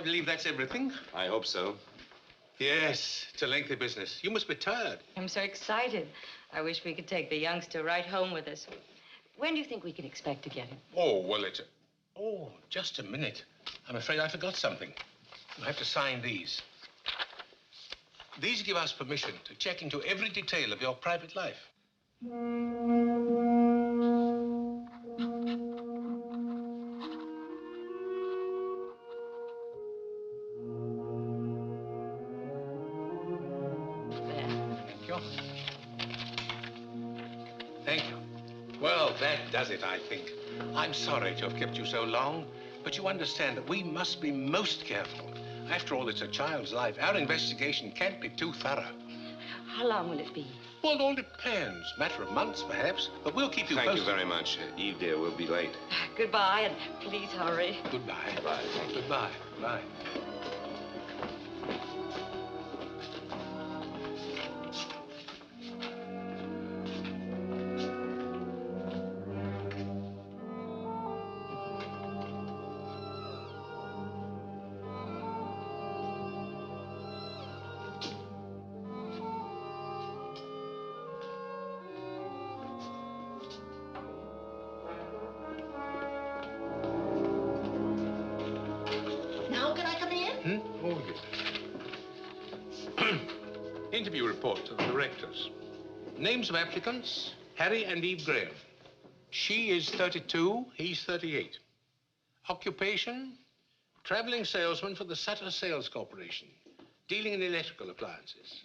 believe that's everything. I hope so. Yes, it's a lengthy business. You must be tired. I'm so excited. I wish we could take the youngster right home with us. When do you think we can expect to get him? Oh, well, Oh, just a minute. I'm afraid I forgot something. You'll have to sign these. These give us permission to check into every detail of your private life. Thank you. Well, that does it, I think. I'm sorry to have kept you so long, but you understand that we must be most careful. After all, it's a child's life. Our investigation can't be too thorough. How long will it be? Well, it all depends. Matter of months, perhaps. But we'll keep you posted. Thank you very much. Eve, dear, we'll be late. Goodbye, and please hurry. Goodbye. Bye. Goodbye. Bye. Oh, yes. Interview report to the directors. Names of applicants, Harry and Eve Graham. She is 32, he's 38. Occupation, traveling salesman for the Sutter Sales Corporation, dealing in electrical appliances.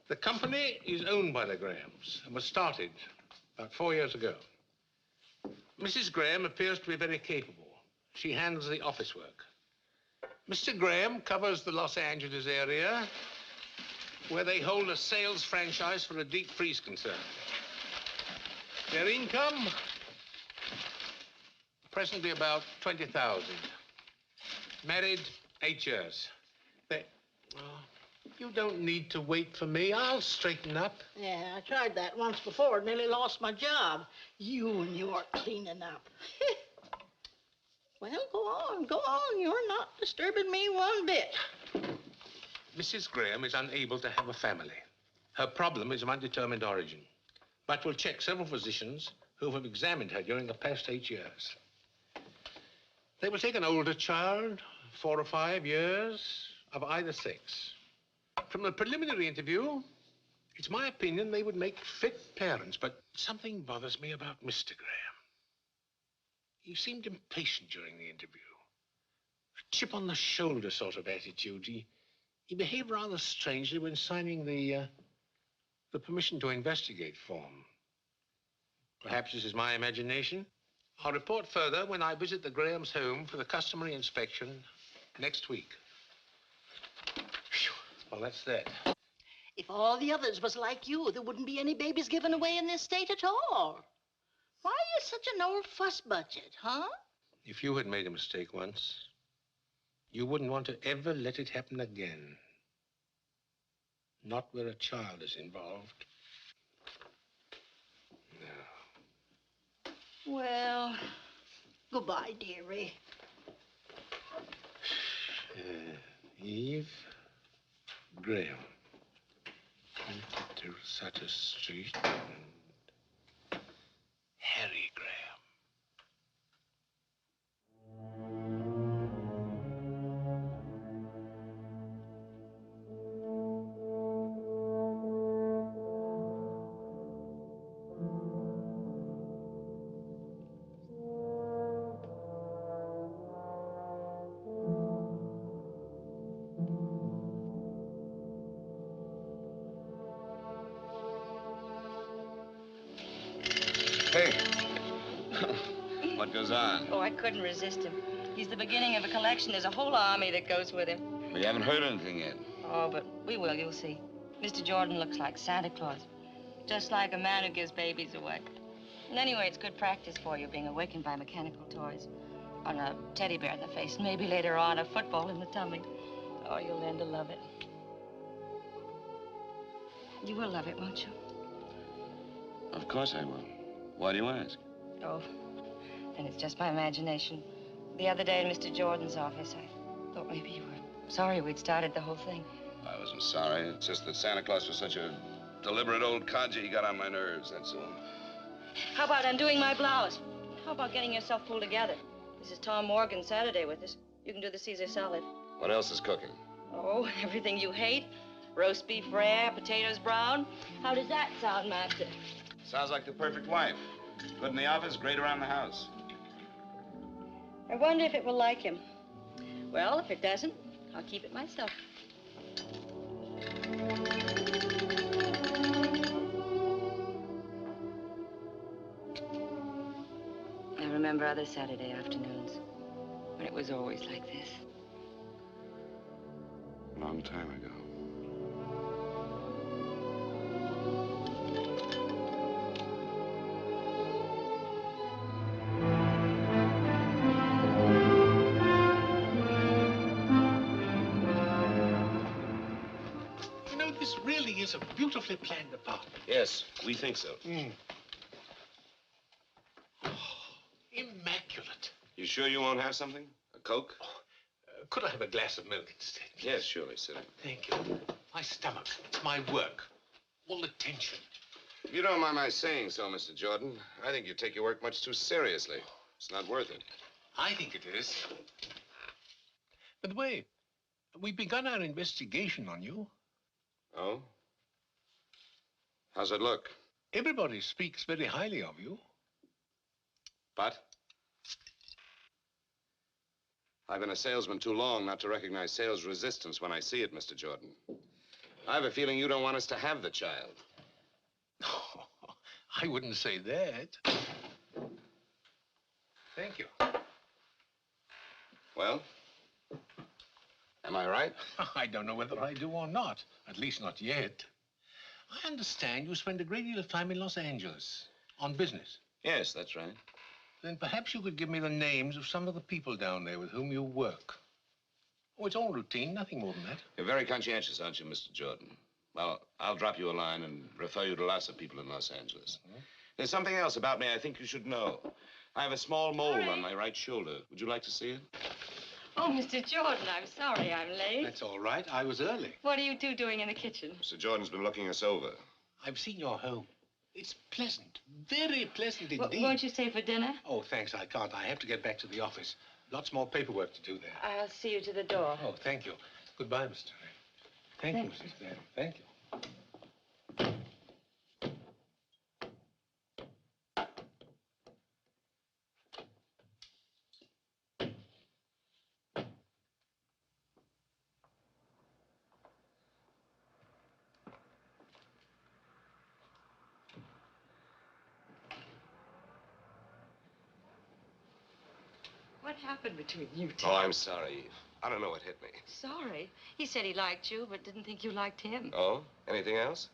The company is owned by the Grahams and was started about 4 years ago. Mrs. Graham appears to be very capable. She handles the office work. Mr. Graham covers the Los Angeles area, where they hold a sales franchise for a deep freeze concern. Their income, presently about 20,000. Married 8 years. You don't need to wait for me. I'll straighten up. Yeah, I tried that once before. Nearly lost my job. You and your cleaning up. Well, go on, go on. You're not disturbing me one bit. Mrs. Graham is unable to have a family. Her problem is of undetermined origin. But we'll check several physicians who have examined her during the past 8 years. They will take an older child, 4 or 5 years, of either sex. From the preliminary interview, it's my opinion they would make fit parents, but something bothers me about Mr. Graham. He seemed impatient during the interview. A chip on the shoulder sort of attitude. He behaved rather strangely when signing the permission to investigate form. Perhaps this is my imagination. I'll report further when I visit the Grahams' home for the customary inspection next week. Whew. Well, that's that. If all the others was like you, there wouldn't be any babies given away in this state at all. Why are you such an old fuss budget, huh? If you had made a mistake once, you wouldn't want to ever let it happen again. Not where a child is involved. No. Well, goodbye, dearie. Eve Graham. 22 Sutter Street. And Harry Graham. Hey. What goes on? Oh, I couldn't resist him. He's the beginning of a collection. There's a whole army that goes with him. We haven't heard anything yet. Oh, but we will, you'll see. Mr. Jordan looks like Santa Claus. Just like a man who gives babies away. And anyway, it's good practice for you, being awakened by mechanical toys. On a teddy bear in the face, and maybe later on a football in the tummy. Oh, you'll learn to love it. You will love it, won't you? Of course I will. Why do you ask? Oh, then it's just my imagination. The other day in Mr. Jordan's office, I thought maybe you were sorry we'd started the whole thing. I wasn't sorry. It's just that Santa Claus was such a deliberate old codger. He got on my nerves, that's all. How about undoing my blouse? How about getting yourself pulled together? This is Tom Morgan's Saturday with us. You can do the Caesar salad. What else is cooking? Oh, everything you hate. Roast beef rare, potatoes brown. How does that sound, Master? Sounds like the perfect wife. Good in the office, great around the house. I wonder if it will like him. Well, if it doesn't, I'll keep it myself. I remember other Saturday afternoons when it was always like this. A long time ago. You know, this really is a beautifully planned apartment. Yes, we think so. Oh, immaculate. You sure you won't have something? A Coke? Could I have a glass of milk instead? Yes, surely, sit down. Thank you. My stomach. It's my work. All the tension. If you don't mind my saying so, Mr. Jordan, I think you take your work much too seriously. It's not worth it. I think it is. By the way, we've begun our investigation on you. Oh? How's it look? Everybody speaks very highly of you. But? I've been a salesman too long not to recognize sales resistance when I see it, Mr. Jordan. I have a feeling you don't want us to have the child. Oh, I wouldn't say that. Thank you. Well? Am I right? I don't know whether I do or not. At least not yet. I understand you spend a great deal of time in Los Angeles on business. Yes, that's right. Then perhaps you could give me the names of some of the people down there with whom you work. Oh, it's all routine, nothing more than that. You're very conscientious, aren't you, Mr. Jordan? Well, I'll drop you a line and refer you to lots of people in Los Angeles. There's something else about me I think you should know. I have a small mole on my right shoulder. Would you like to see it? Oh, Mr. Jordan, I'm sorry I'm late. That's all right. I was early. What are you two doing in the kitchen? Mr. Jordan's been looking us over. I've seen your home. It's pleasant, very pleasant indeed. Won't you stay for dinner? Oh, thanks, I can't. I have to get back to the office. Lots more paperwork to do there. I'll see you to the door. Oh, thank you. Goodbye, Mr. Thank you, Mrs. Graham. Thank you. What happened between you two? Oh, I'm sorry, Eve. I don't know what hit me. Sorry. He said he liked you, but didn't think you liked him. Oh? Anything else?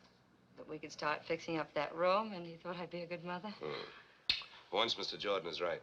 That we could start fixing up that room, and he thought I'd be a good mother. Once Mr. Jordan is right.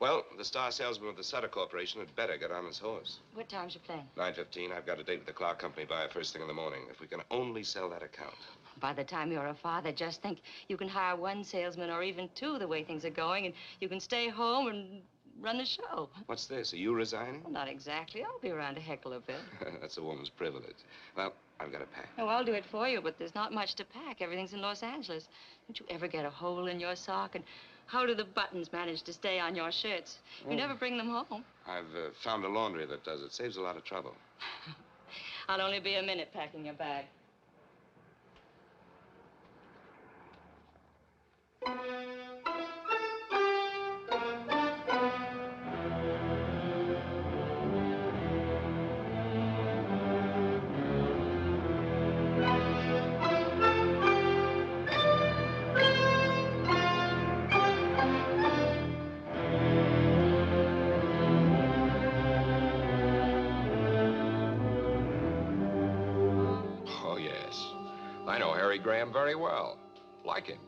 Well, the star salesman of the Sutter Corporation had better get on his horse. What time's your plane? 9:15. I've got a date with the Clark Company buyer first thing in the morning. If we can only sell that account. By the time you're a father, just think you can hire one salesman or even two the way things are going, and you can stay home and run the show. What's this? Are you resigning? Well, not exactly. I'll be around to heckle a bit. That's a woman's privilege. Well, I've got to pack. Oh, I'll do it for you, but there's not much to pack. Everything's in Los Angeles. Don't you ever get a hole in your sock? And how do the buttons manage to stay on your shirts? You never bring them home. I've found a laundry that does it. Saves a lot of trouble. I'll only be a minute packing your bag. I know Harry Graham very well. Like him.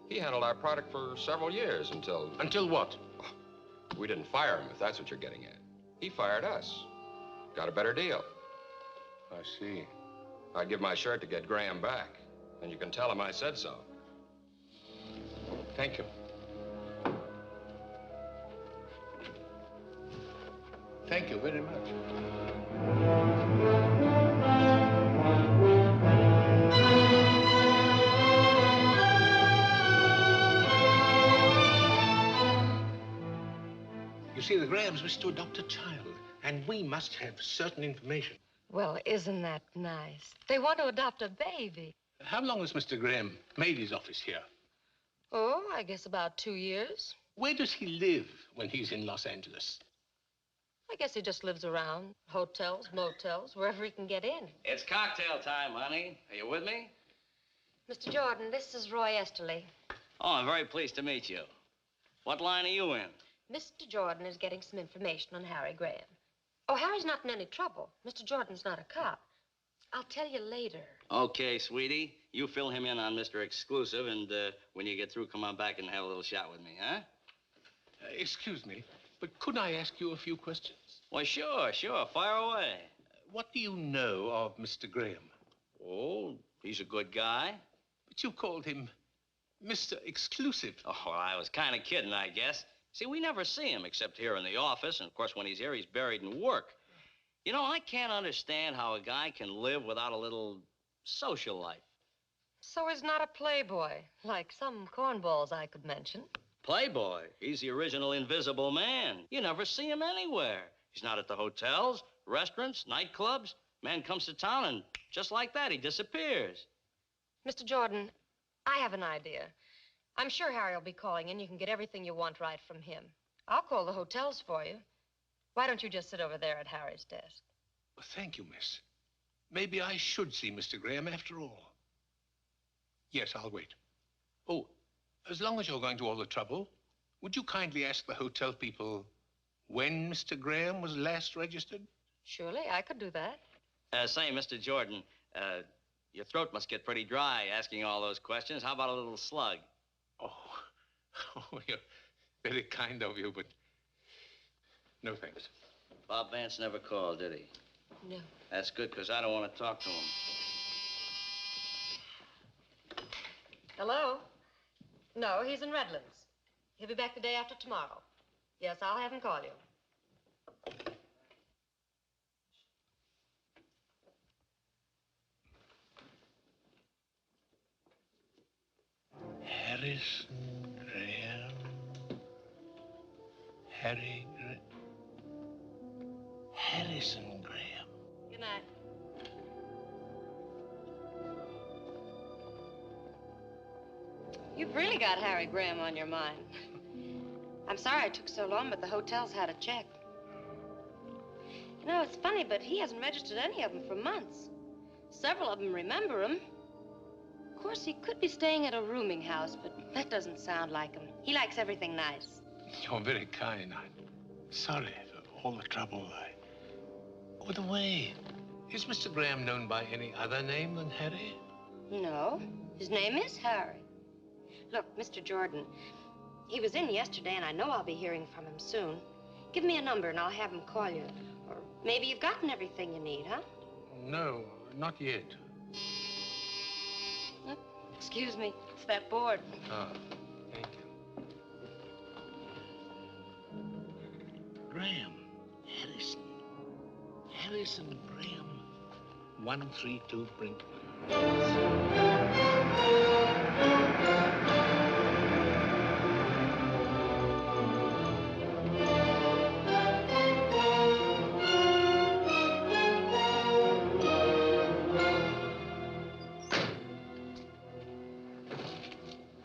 He handled our product for several years until... Until what? We didn't fire him, if that's what you're getting at. He fired us. Got a better deal. I see. I'd give my shirt to get Graham back. And you can tell him I said so. Thank you. Thank you very much. see, the Grahams wish to adopt a child, and we must have certain information. Well, isn't that nice? They want to adopt a baby. How long has Mr. Graham made his office here? Oh, I guess about 2 years. Where does he live when he's in Los Angeles? I guess he just lives around. Hotels, motels, wherever he can get in. It's cocktail time, honey. Are you with me? Mr. Jordan, this is Roy Esterly. Oh, I'm very pleased to meet you. What line are you in? Mr. Jordan is getting some information on Harry Graham. Oh, Harry's not in any trouble. Mr. Jordan's not a cop. I'll tell you later. Okay, sweetie. You fill him in on Mr. Exclusive, and when you get through, come on back and have a little chat with me, huh? Excuse me, but could I ask you a few questions? Well, sure. Fire away. What do you know of Mr. Graham? Oh, he's a good guy. But you called him Mr. Exclusive. Oh, well, I was kind of kidding, I guess. See, we never see him except here in the office, and of course, when he's here, he's buried in work. You know, I can't understand how a guy can live without a little social life. So he's not a playboy, like some cornballs I could mention. Playboy. He's the original Invisible Man. You never see him anywhere. He's not at the hotels, restaurants, nightclubs. Man comes to town, and just like that, he disappears. Mr. Jordan, I have an idea. I'm sure Harry will be calling in. You can get everything you want right from him. I'll call the hotels for you. Why don't you just sit over there at Harry's desk? Well, thank you, miss. Maybe I should see Mr. Graham after all. Yes, I'll wait. Oh, as long as you're going to all the trouble, would you kindly ask the hotel people when Mr. Graham was last registered? Surely, I could do that. Say, Mr. Jordan, your throat must get pretty dry asking all those questions. How about a little slug? Oh, you're very kind of you, but no thanks. Bob Vance never called, did he? No. That's good, because I don't want to talk to him. Hello? No, he's in Redlands. He'll be back the day after tomorrow. Yes, I'll have him call you. Harrison Graham. Harrison Graham. Good night. You've really got Harry Graham on your mind. I'm sorry it took so long, but the hotels had a check. You know, it's funny, but he hasn't registered any of them for months. Several of them remember him. Of course, he could be staying at a rooming house, but that doesn't sound like him. He likes everything nice. You're very kind. I'm sorry for all the trouble. Oh, by the way, is Mr. Graham known by any other name than Harry? No, his name is Harry. Look, Mr. Jordan, he was in yesterday, and I know I'll be hearing from him soon. Give me a number, and I'll have him call you. Or maybe you've gotten everything you need, huh? No, not yet. Excuse me, it's that board. Ah, thank you. Graham. Harrison Graham. 132 Brink.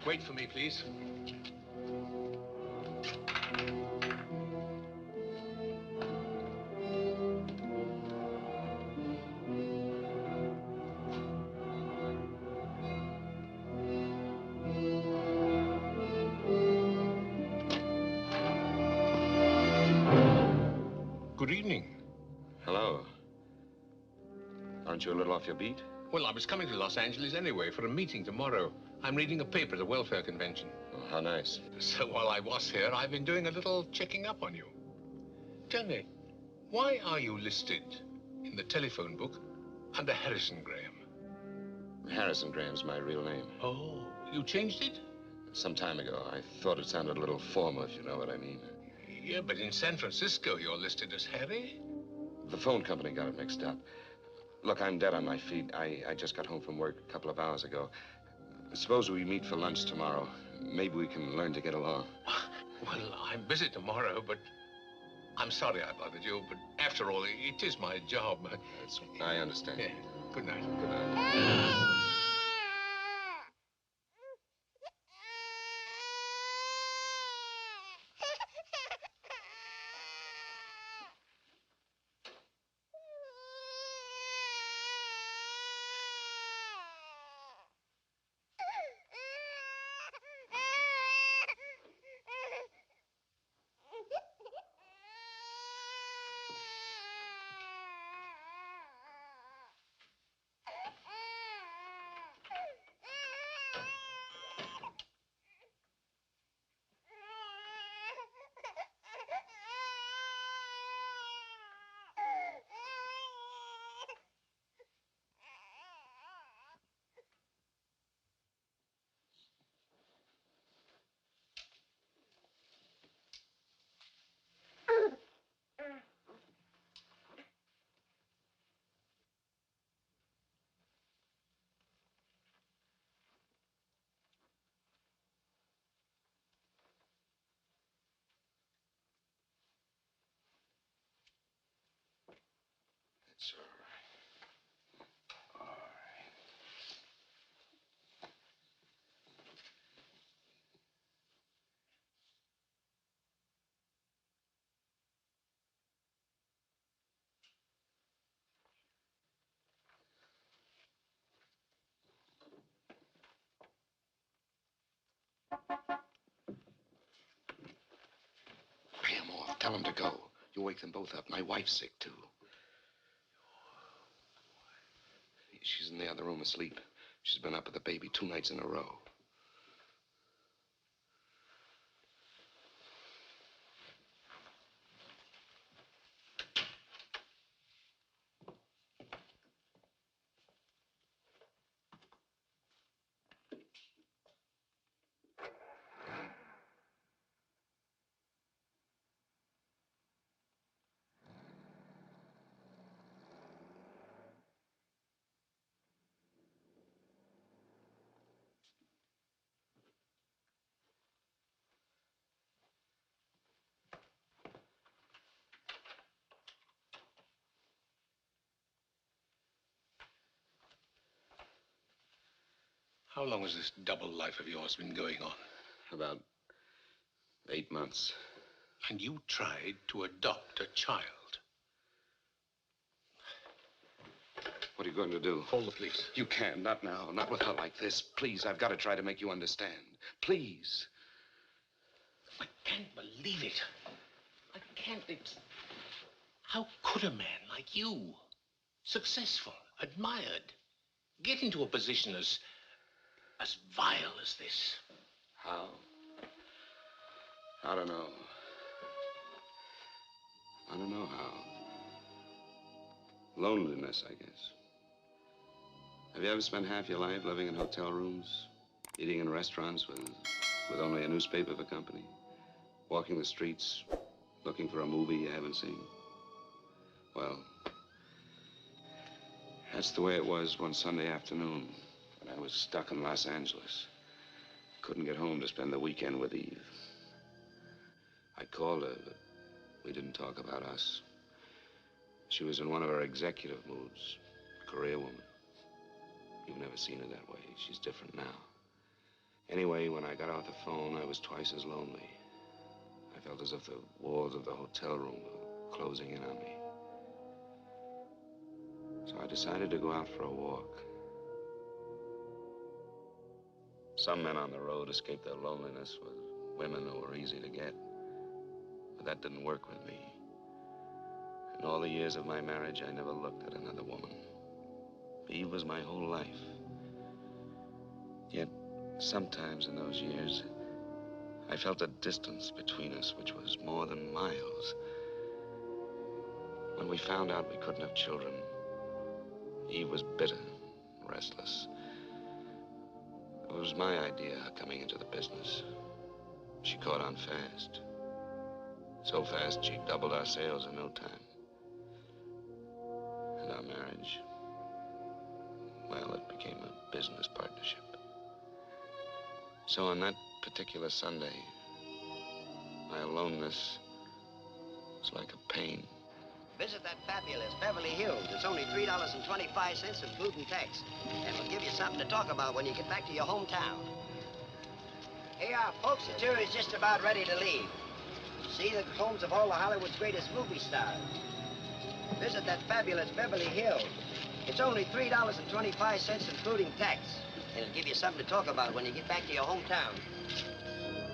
Wait for me, please. Good evening. Hello. Aren't you a little off your beat? Well, I was coming to Los Angeles anyway for a meeting tomorrow. I'm reading a paper at the welfare convention. Oh, how nice. So while I was here, I've been doing a little checking up on you. Tell me, why are you listed in the telephone book under Harrison Graham? Harrison Graham's my real name. Oh, you changed it? Some time ago. I thought it sounded a little formal, if you know what I mean. Yeah, but in San Francisco, you're listed as Harry. The phone company got it mixed up. Look, I'm dead on my feet. I just got home from work a couple of hours ago. Suppose we meet for lunch tomorrow. Maybe we can learn to get along. Well, I'm busy tomorrow, but I'm sorry I bothered you, but after all, it is my job. I understand. Yeah. Good night. Good night. It's all right. All right. Pay him off. Tell him to go. You wake them both up. My wife's sick, too. She's in the other room asleep. She's been up with the baby 2 nights in a row. How long has this double life of yours been going on? About 8 months. And you tried to adopt a child. What are you going to do? Call the police. You can't. Not now. Not with her like this. Please, I've got to try to make you understand. Please. I can't believe it. I can't. How could a man like you, successful, admired, get into a position as vile as this? How? I don't know. I don't know how. Loneliness, I guess. Have you ever spent half your life living in hotel rooms, eating in restaurants with only a newspaper for company, walking the streets, looking for a movie you haven't seen? Well, that's the way it was one Sunday afternoon when I was stuck in Los Angeles. Couldn't get home to spend the weekend with Eve. I called her, but we didn't talk about us. She was in one of her executive moods, career woman. You've never seen her that way. She's different now. Anyway, when I got off the phone, I was twice as lonely. I felt as if the walls of the hotel room were closing in on me. So I decided to go out for a walk. Some men on the road escape their loneliness with women who are easy to get. But that didn't work with me. In all the years of my marriage, I never looked at another woman. Eve was my whole life. Yet, sometimes in those years, I felt a distance between us which was more than miles. When we found out we couldn't have children, Eve was bitter, restless. It was my idea, her coming into the business. She caught on fast. So fast, she doubled our sales in no time. And our marriage, well, it became a business partnership. So on that particular Sunday, my aloneness It's like a pain. Visit that fabulous Beverly Hills. It's only $3.25, including tax. And it'll give you something to talk about when you get back to your hometown. Here, folks, the tour is just about ready to leave. See the homes of all of Hollywood's greatest movie stars. Visit that fabulous Beverly Hills. It's only $3.25, including tax. And it'll give you something to talk about when you get back to your hometown.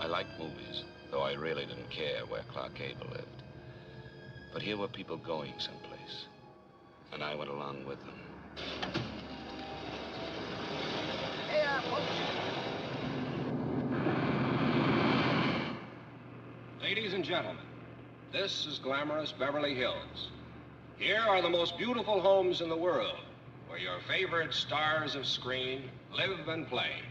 I liked movies, though I really didn't care where Clark Gable lived. But here were people going someplace, and I went along with them. Hey, folks. Ladies and gentlemen, this is glamorous Beverly Hills. Here are the most beautiful homes in the world, where your favorite stars of screen live and play.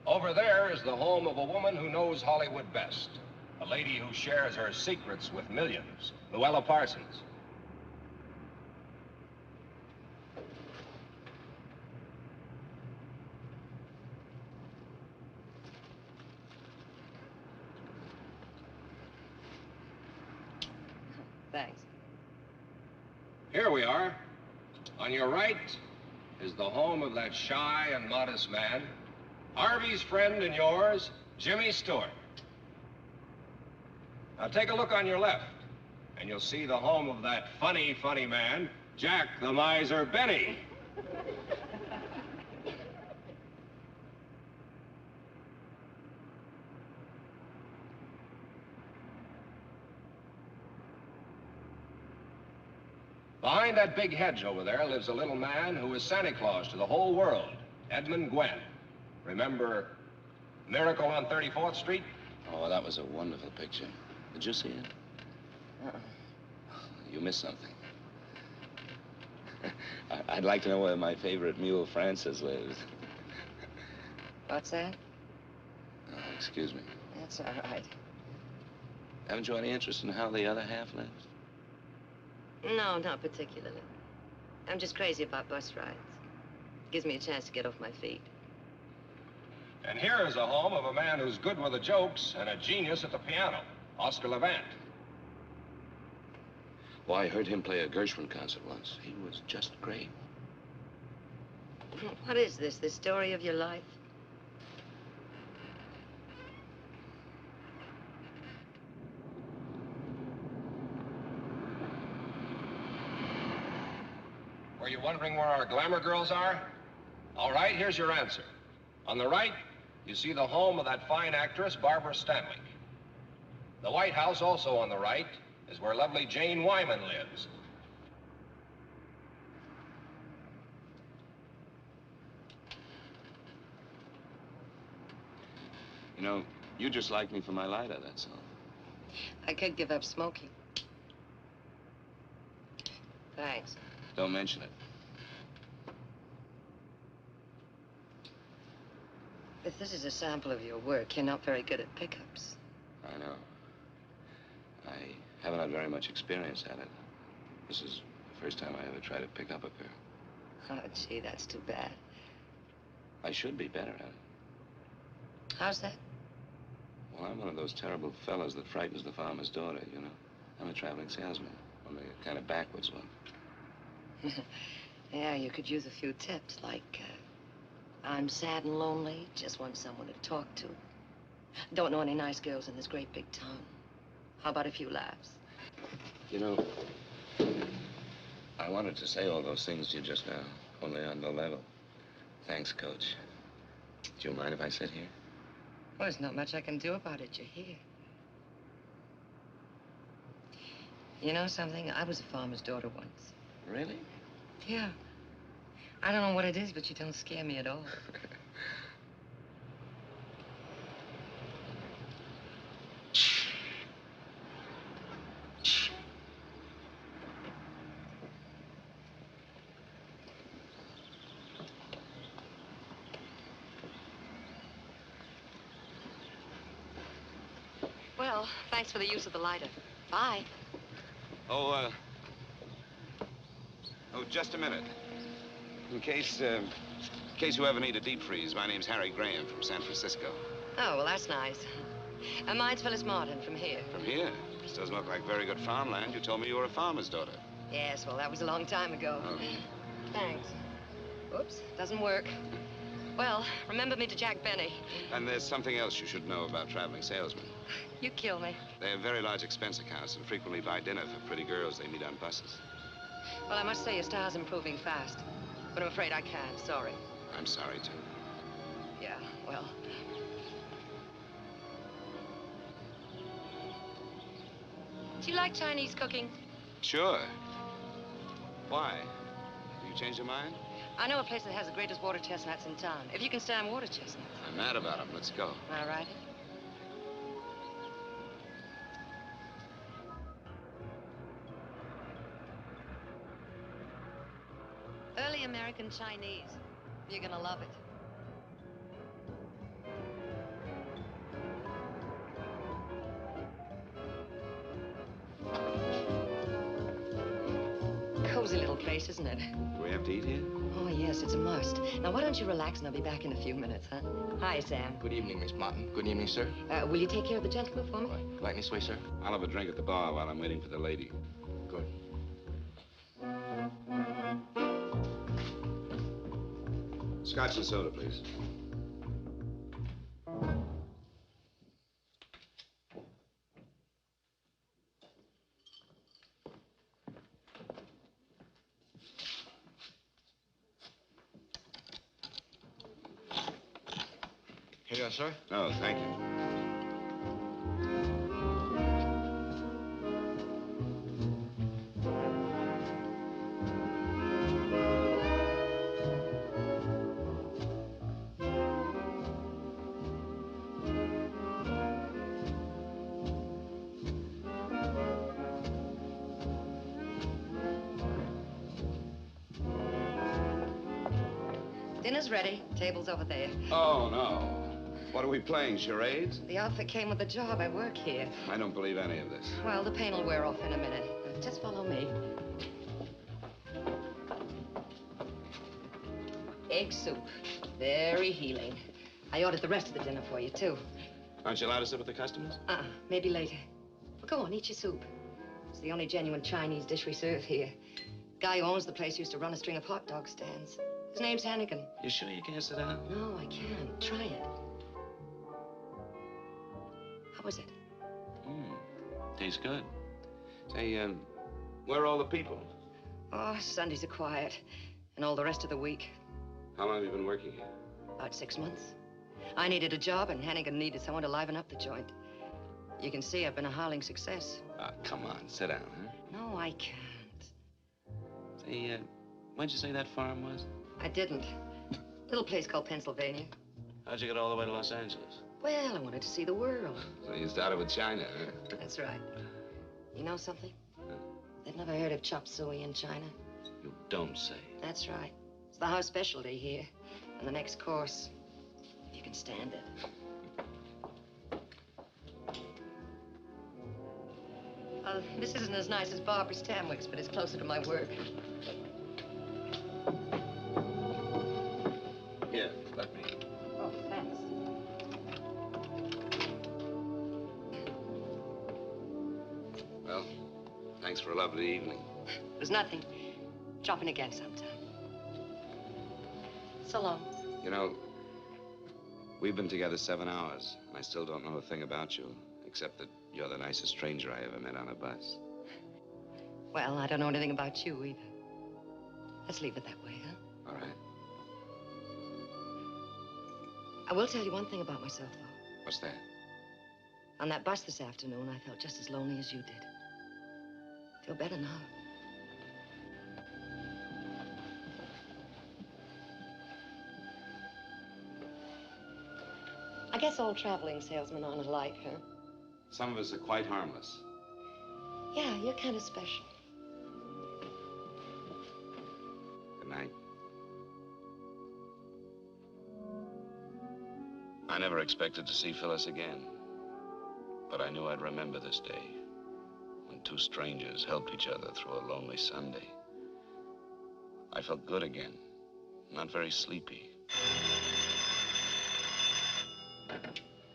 Over there is the home of a woman who knows Hollywood best, a lady who shares her secrets with millions, Luella Parsons. Thanks. Here we are. On your right is the home of that shy and modest man, Harvey's friend and yours, Jimmy Stewart. Now take a look on your left, and you'll see the home of that funny, funny man, Jack the Miser Benny. Behind that big hedge over there lives a little man who is Santa Claus to the whole world, Edmund Gwenn. Remember Miracle on 34th Street? Oh, that was a wonderful picture. Did you see it? Uh-uh. You missed something. I'd like to know where my favorite mule, Francis, lives. What's that? Oh, excuse me. That's all right. Haven't you any interest in how the other half lives? No, not particularly. I'm just crazy about bus rides. Gives me a chance to get off my feet. And here is a home of a man who's good with the jokes and a genius at the piano, Oscar Levant. Well, I heard him play a Gershwin concert once. He was just great. What is this, the story of your life? Were you wondering where our glamour girls are? All right, here's your answer. On the right, you see the home of that fine actress, Barbara Stanwyck. The White House, also on the right, is where lovely Jane Wyman lives. You know, you just like me for my lighter, that's all. I could give up smoking. Thanks. Don't mention it. If this is a sample of your work, you're not very good at pickups. I know. I haven't had very much experience at it. This is the first time I ever tried to pick up a girl. Oh, gee, that's too bad. I should be better at it. How's that? Well, I'm one of those terrible fellas that frightens the farmer's daughter, you know. I'm a traveling salesman, only a kind of backwards one. Yeah, you could use a few tips, like, I'm sad and lonely, just want someone to talk to. Don't know any nice girls in this great big town. How about a few laughs? You know, I wanted to say all those things to you just now, only on the level. Thanks, Coach. Do you mind if I sit here? Well, there's not much I can do about it. You're here. You know something? I was a farmer's daughter once. Really? Yeah. I don't know what it is, but you don't scare me at all. Well, thanks for the use of the lighter. Bye. Oh, just a minute. In case case you ever need a deep freeze, my name's Harry Graham from San Francisco. Oh, well, that's nice. And mine's Phyllis Martin from here. From here? This doesn't look like very good farmland. You told me you were a farmer's daughter. Yes, well, that was a long time ago. Oh. Thanks. Oops, doesn't work. Well, remember me to Jack Benny. And there's something else you should know about traveling salesmen. You kill me. They have very large expense accounts and frequently buy dinner for pretty girls they meet on buses. Well, I must say your star's improving fast. But I'm afraid I can't. Sorry. I'm sorry, too. Yeah, well. Do you like Chinese cooking? Sure. Why? Have you changed your mind? I know a place that has the greatest water chestnuts in town. If you can stand water chestnuts. I'm mad about them. Let's go. All righty. Early American Chinese. You're gonna love it. Cozy little place, isn't it? Do we have to eat here? Oh, yes, it's a must. Now, why don't you relax and I'll be back in a few minutes, huh? Hi, Sam. Good evening, Miss Martin. Good evening, sir. Will you take care of the gentleman for me? Right this way, sir. I'll have a drink at the bar while I'm waiting for the lady. Good. Scotch and soda, please. Here you are, sir. Oh, thank you. Dinner's ready. Table's over there. Oh, no. What are we playing, charades? The outfit came with the job. I work here. I don't believe any of this. Well, the pain will wear off in a minute. Just follow me. Egg soup. Very healing. I ordered the rest of the dinner for you, too. Aren't you allowed to sit with the customers? Maybe later. Well, go on, eat your soup. It's the only genuine Chinese dish we serve here. The guy who owns the place used to run a string of hot dog stands. His name's Hannigan. You sure you can't sit down? No, I can't. Try it. How was it? Tastes good. Say, where are all the people? Oh, Sundays are quiet. And all the rest of the week. How long have you been working here? About 6 months. I needed a job, and Hannigan needed someone to liven up the joint. You can see I've been a howling success. Come on, sit down, huh? No, I can't. Say, when'd you say that farm was? I didn't. Little place called Pennsylvania. How'd you get all the way to Los Angeles? Well, I wanted to see the world. So you started with China, huh? That's right. You know something? They've never heard of chop suey in China. You don't say. That's right. It's the house specialty here. And the next course, if you can stand it. This isn't as nice as Barbara's Tamwick's, but it's closer to my work. Here, let me. Oh, thanks. Well, thanks for a lovely evening. There's nothing. Drop in again sometime. So long. You know, we've been together 7 hours, and I still don't know a thing about you, except that you're the nicest stranger I ever met on a bus. Well, I don't know anything about you either. Let's leave it that way, huh? All right. I will tell you one thing about myself, though. What's that? On that bus this afternoon, I felt just as lonely as you did. Feel better now. I guess all traveling salesmen aren't alike, huh? Some of us are quite harmless. Yeah, you're kind of special. Good night. I never expected to see Phyllis again. But I knew I'd remember this day, when 2 strangers helped each other through a lonely Sunday. I felt good again, not very sleepy.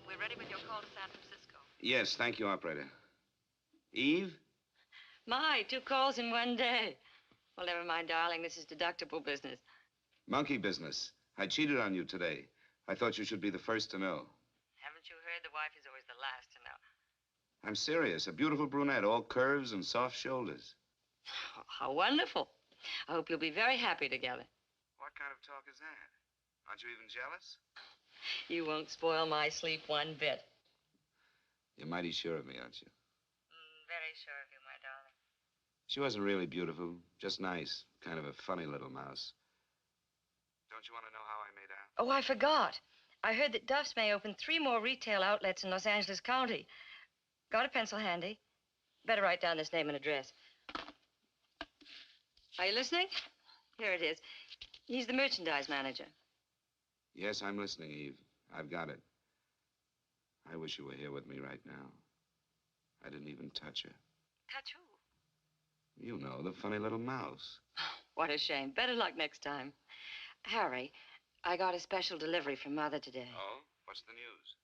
We're ready with your call to San Francisco. Yes, thank you, operator. Eve? My, 2 calls in one day. Well, never mind, darling. This is deductible business. Monkey business. I cheated on you today. I thought you should be the first to know. Haven't you heard? The wife is always the last to know. I'm serious. A beautiful brunette, all curves and soft shoulders. Oh, how wonderful. I hope you'll be very happy together. What kind of talk is that? Aren't you even jealous? You won't spoil my sleep one bit. You're mighty sure of me, aren't you? Very sure of you, my darling. She wasn't really beautiful, just nice. Kind of a funny little mouse. Don't you want to know how I made out? Oh, I forgot. I heard that Duff's may open 3 more retail outlets in Los Angeles County. Got a pencil handy? Better write down this name and address. Are you listening? Here it is. He's the merchandise manager. Yes, I'm listening, Eve. I've got it. I wish you were here with me right now. I didn't even touch her. Touch who? You know, the funny little mouse. What a shame. Better luck next time. Harry, I got a special delivery from Mother today. Oh? What's the news?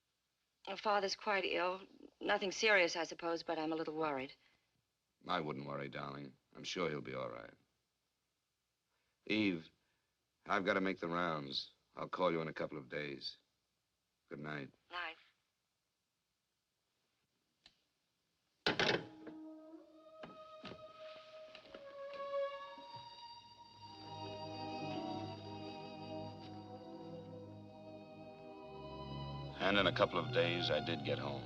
Her father's quite ill. Nothing serious, I suppose, but I'm a little worried. I wouldn't worry, darling. I'm sure he'll be all right. Eve, I've got to make the rounds. I'll call you in a couple of days. Good night. Night. And in a couple of days, I did get home.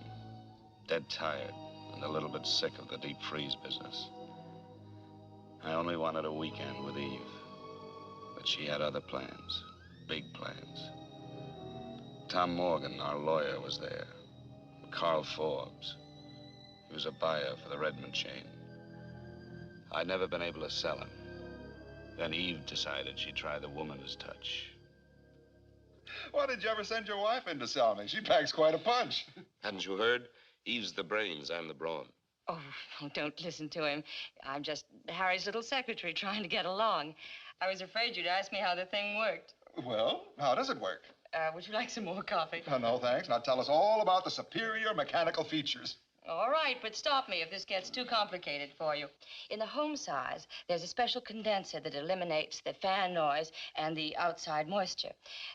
Dead tired and a little bit sick of the deep freeze business. I only wanted a weekend with Eve. But she had other plans, big plans. Tom Morgan, our lawyer, was there. Carl Forbes. He was a buyer for the Redmond chain. I'd never been able to sell him. Then Eve decided she'd try the woman's touch. Why did you ever send your wife in to sell me? She packs quite a punch. Hadn't you heard? Eve's the brains, I'm the brawn. Oh, don't listen to him. I'm just Harry's little secretary trying to get along. I was afraid you'd ask me how the thing worked. Well, how does it work? Would you like some more coffee? Oh, no, thanks. Now tell us all about the superior mechanical features. All right, but stop me if this gets too complicated for you. In the home size, there's a special condenser that eliminates the fan noise and the outside moisture.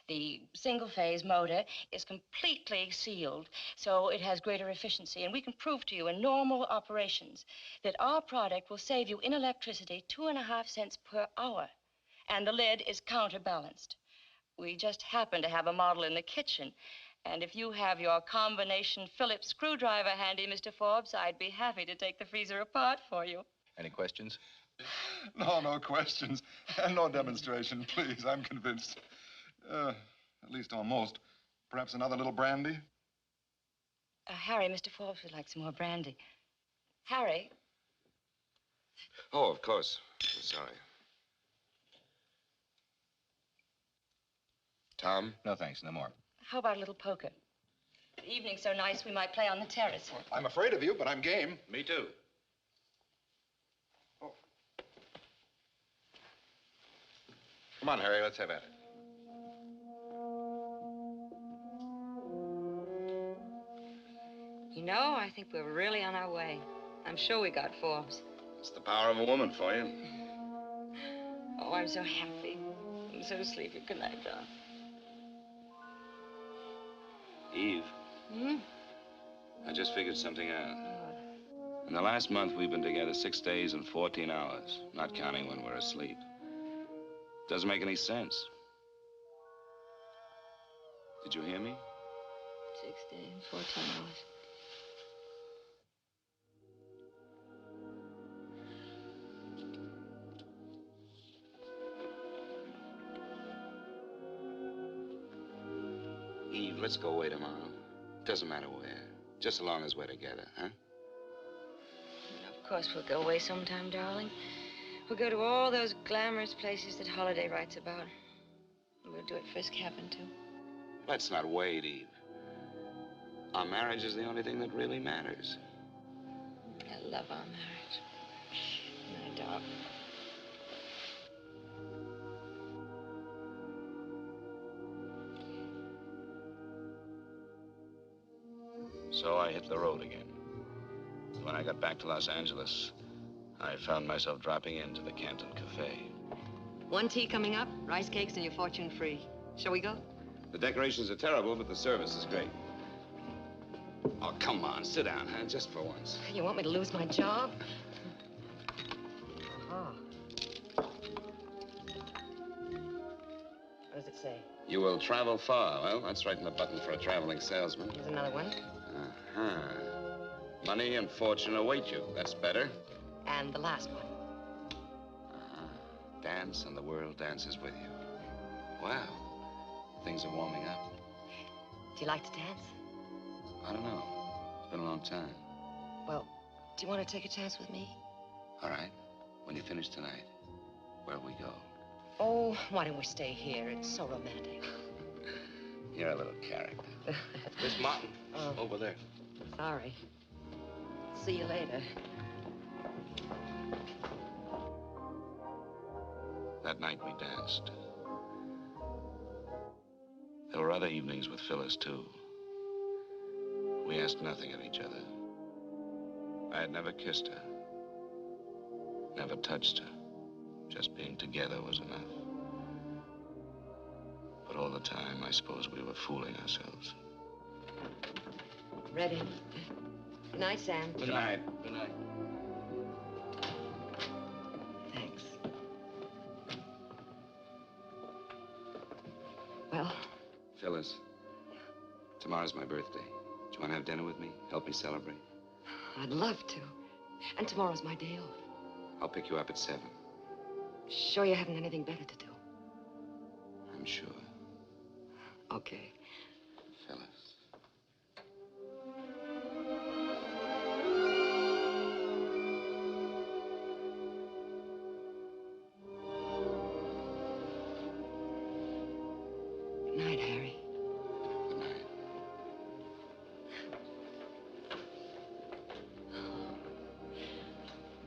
The single-phase motor is completely sealed, so it has greater efficiency. And we can prove to you in normal operations that our product will save you in electricity 2.5 cents per hour. And the lid is counterbalanced. We just happen to have a model in the kitchen. And if you have your combination Phillips screwdriver handy, Mr. Forbes, I'd be happy to take the freezer apart for you. Any questions? No questions. And no demonstration, please. I'm convinced. At least almost. Perhaps another little brandy? Harry, Mr. Forbes would like some more brandy. Harry? Oh, of course. Sorry. Tom? No, thanks. No more. How about a little poker? The evening's so nice, we might play on the terrace. I'm afraid of you, but I'm game. Me too. Oh. Come on, Harry. Let's have at it. You know, I think we're really on our way. I'm sure we got Forbes. It's the power of a woman for you. Oh, I'm so happy. I'm so sleepy. Good night, darling. Eve, Hmm? I just figured something out. In the last month, we've been together 6 days and 14 hours, not counting when we're asleep. Doesn't make any sense. Did you hear me? 6 days, 14 hours. Eve, let's go away tomorrow. Doesn't matter where. Just as long as we're together, huh? Of course, we'll go away sometime, darling. We'll go to all those glamorous places that Holiday writes about. We'll do it Frisk happened to. Let's not wait, Eve. Our marriage is the only thing that really matters. I love our marriage. My darling. So I hit the road again. When I got back to Los Angeles, I found myself dropping into the Canton Cafe. 1 tea coming up, rice cakes, and your fortune free. Shall we go? The decorations are terrible, but the service is great. Oh, come on, sit down, huh? Just for once. You want me to lose my job? Oh. What does it say? You will travel far. Well, that's right in the button for a traveling salesman. Here's another one. Uh-huh. Money and fortune await you. That's better. And the last one. Dance and the world dances with you. Wow. Things are warming up. Do you like to dance? I don't know. It's been a long time. Well, do you want to take a chance with me? All right. When you finish tonight, where'll we go? Oh, why don't we stay here? It's so romantic. You're a little character. Miss Martin, over there. Sorry. See you later. That night we danced. There were other evenings with Phyllis, too. We asked nothing of each other. I had never kissed her, never touched her. Just being together was enough. But all the time, I suppose we were fooling ourselves. Ready. Good night, Sam. Good night. Good night. Thanks. Well? Phyllis, tomorrow's my birthday. Do you want to have dinner with me? Help me celebrate? I'd love to. And tomorrow's my day off. I'll pick you up at 7. Sure you haven't anything better to do? I'm sure. Okay. Phyllis. Good night, Harry. Good night.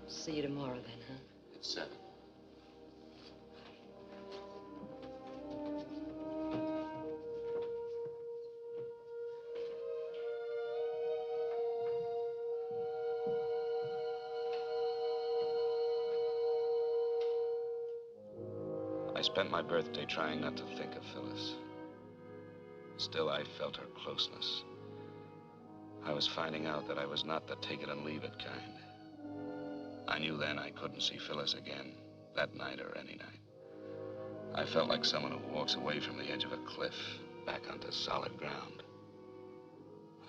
See you tomorrow then, huh? At 7. I spent my birthday trying not to think of Phyllis. Still, I felt her closeness. I was finding out that I was not the take it and leave it kind. I knew then I couldn't see Phyllis again, that night or any night. I felt like someone who walks away from the edge of a cliff, back onto solid ground.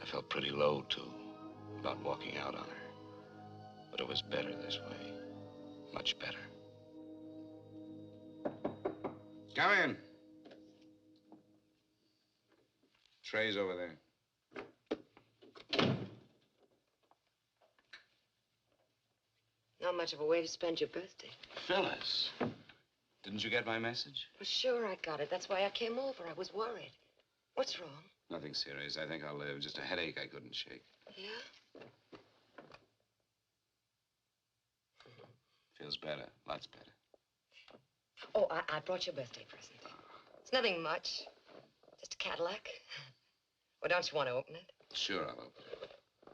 I felt pretty low, too, about walking out on her. But it was better this way, much better. Come in. Tray's over there. Not much of a way to spend your birthday. Phyllis, didn't you get my message? Well, sure, I got it. That's why I came over. I was worried. What's wrong? Nothing serious. I think I'll live. Just a headache I couldn't shake. Yeah? Feels better. Lots better. Oh, I brought you a birthday present. It's nothing much. Just a Cadillac. Well, don't you want to open it? Sure, I'll open it.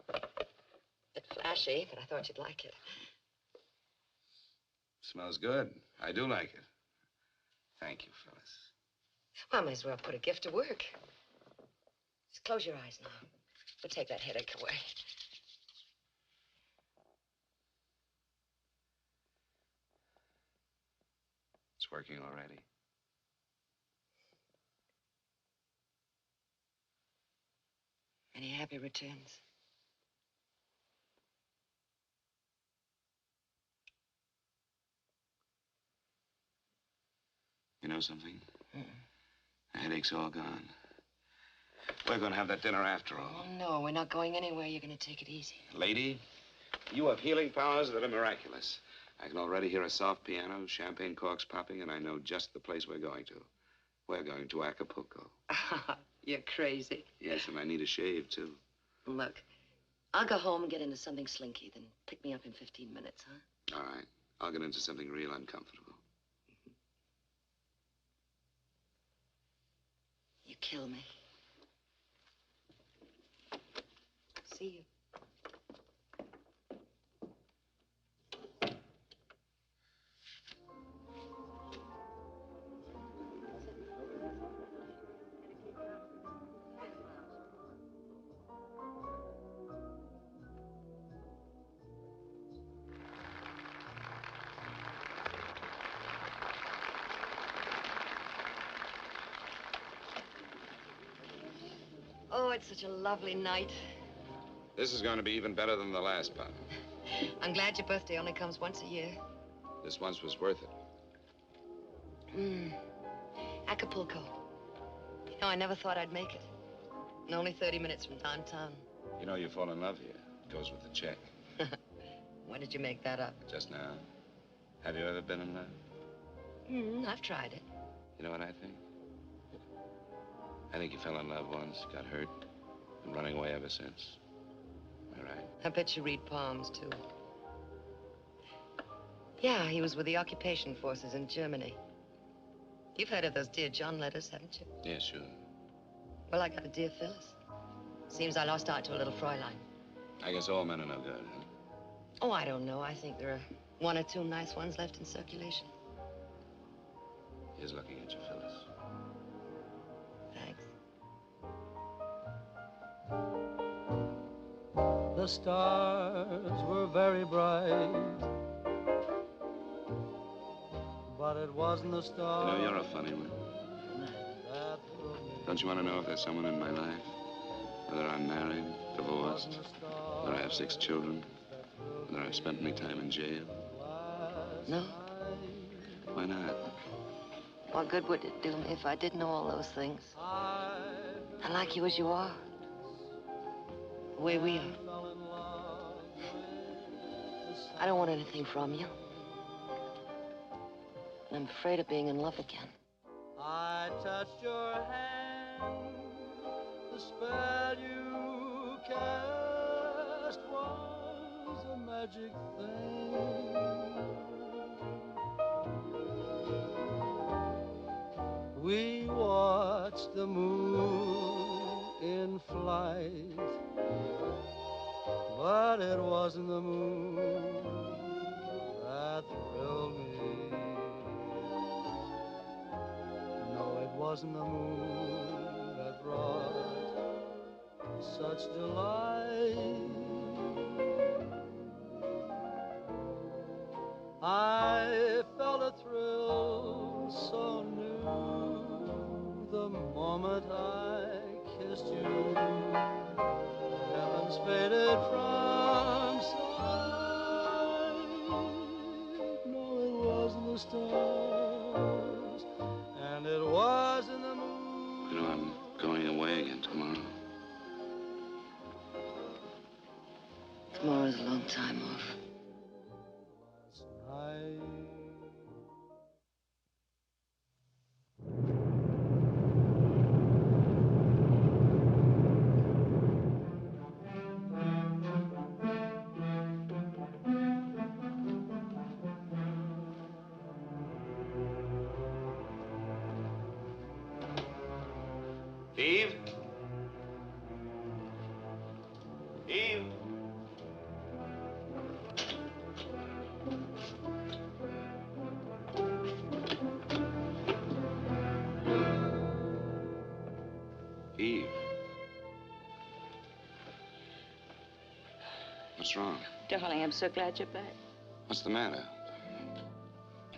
A bit flashy, but I thought you'd like it. Smells good. I do like it. Thank you, Phyllis. Well, I may as well put a gift to work. Just close your eyes now. We'll take that headache away. It's working already. Many happy returns. You know something? The headache's all gone. We're going to have that dinner after all. Oh, no, we're not going anywhere. You're going to take it easy. Lady, you have healing powers that are miraculous. I can already hear a soft piano, champagne corks popping, and I know just the place we're going to. We're going to Acapulco. You're crazy. Yes, and I need a shave, too. Look, I'll go home and get into something slinky, then pick me up in 15 minutes, huh? All right. I'll get into something real uncomfortable. You kill me. see you. Oh, it's such a lovely night. This is going to be even better than the last part. I'm glad your birthday only comes once a year. This once was worth it. Acapulco. You know, I never thought I'd make it. And only 30 minutes from downtown. You know you fall in love here. It goes with the check. When did you make that up? Just now. Have you ever been in love? I've tried it. You know what I think? I think you fell in love once, got hurt, and running away ever since. Am I right? I bet you read palms, too. Yeah, he was with the occupation forces in Germany. You've heard of those Dear John letters, haven't you? Yeah, sure. Well, I got a Dear Phyllis. Seems I lost out to a little Fräulein. I guess all men are no good, huh? Oh, I don't know. I think there are one or two nice ones left in circulation. Here's looking at you, Phyllis. Thanks. The stars were very bright, but it wasn't the stars. You know, you're a funny one. Don't you want to know if there's someone in my life? Whether I'm married, divorced, whether I have 6 children, whether I've spent any time in jail? No? Why not? What good would it do me if I did know all those things? I like you as you are. The way we are. I don't want anything from you. And I'm afraid of being in love again. I touched your hand, the spell you cast was a magic thing. We watched the moon in flight, but it wasn't the moon that thrilled me. No, it wasn't the moon that brought such delight. I felt a thrill so new the moment I kissed you. Heavens faded from sight. No, it wasn't the stars, and it wasn't the moon. You know, I'm going away again tomorrow. Tomorrow's a long time off. Eve? Eve? Eve. What's wrong? Darling, I'm so glad you're back. What's the matter?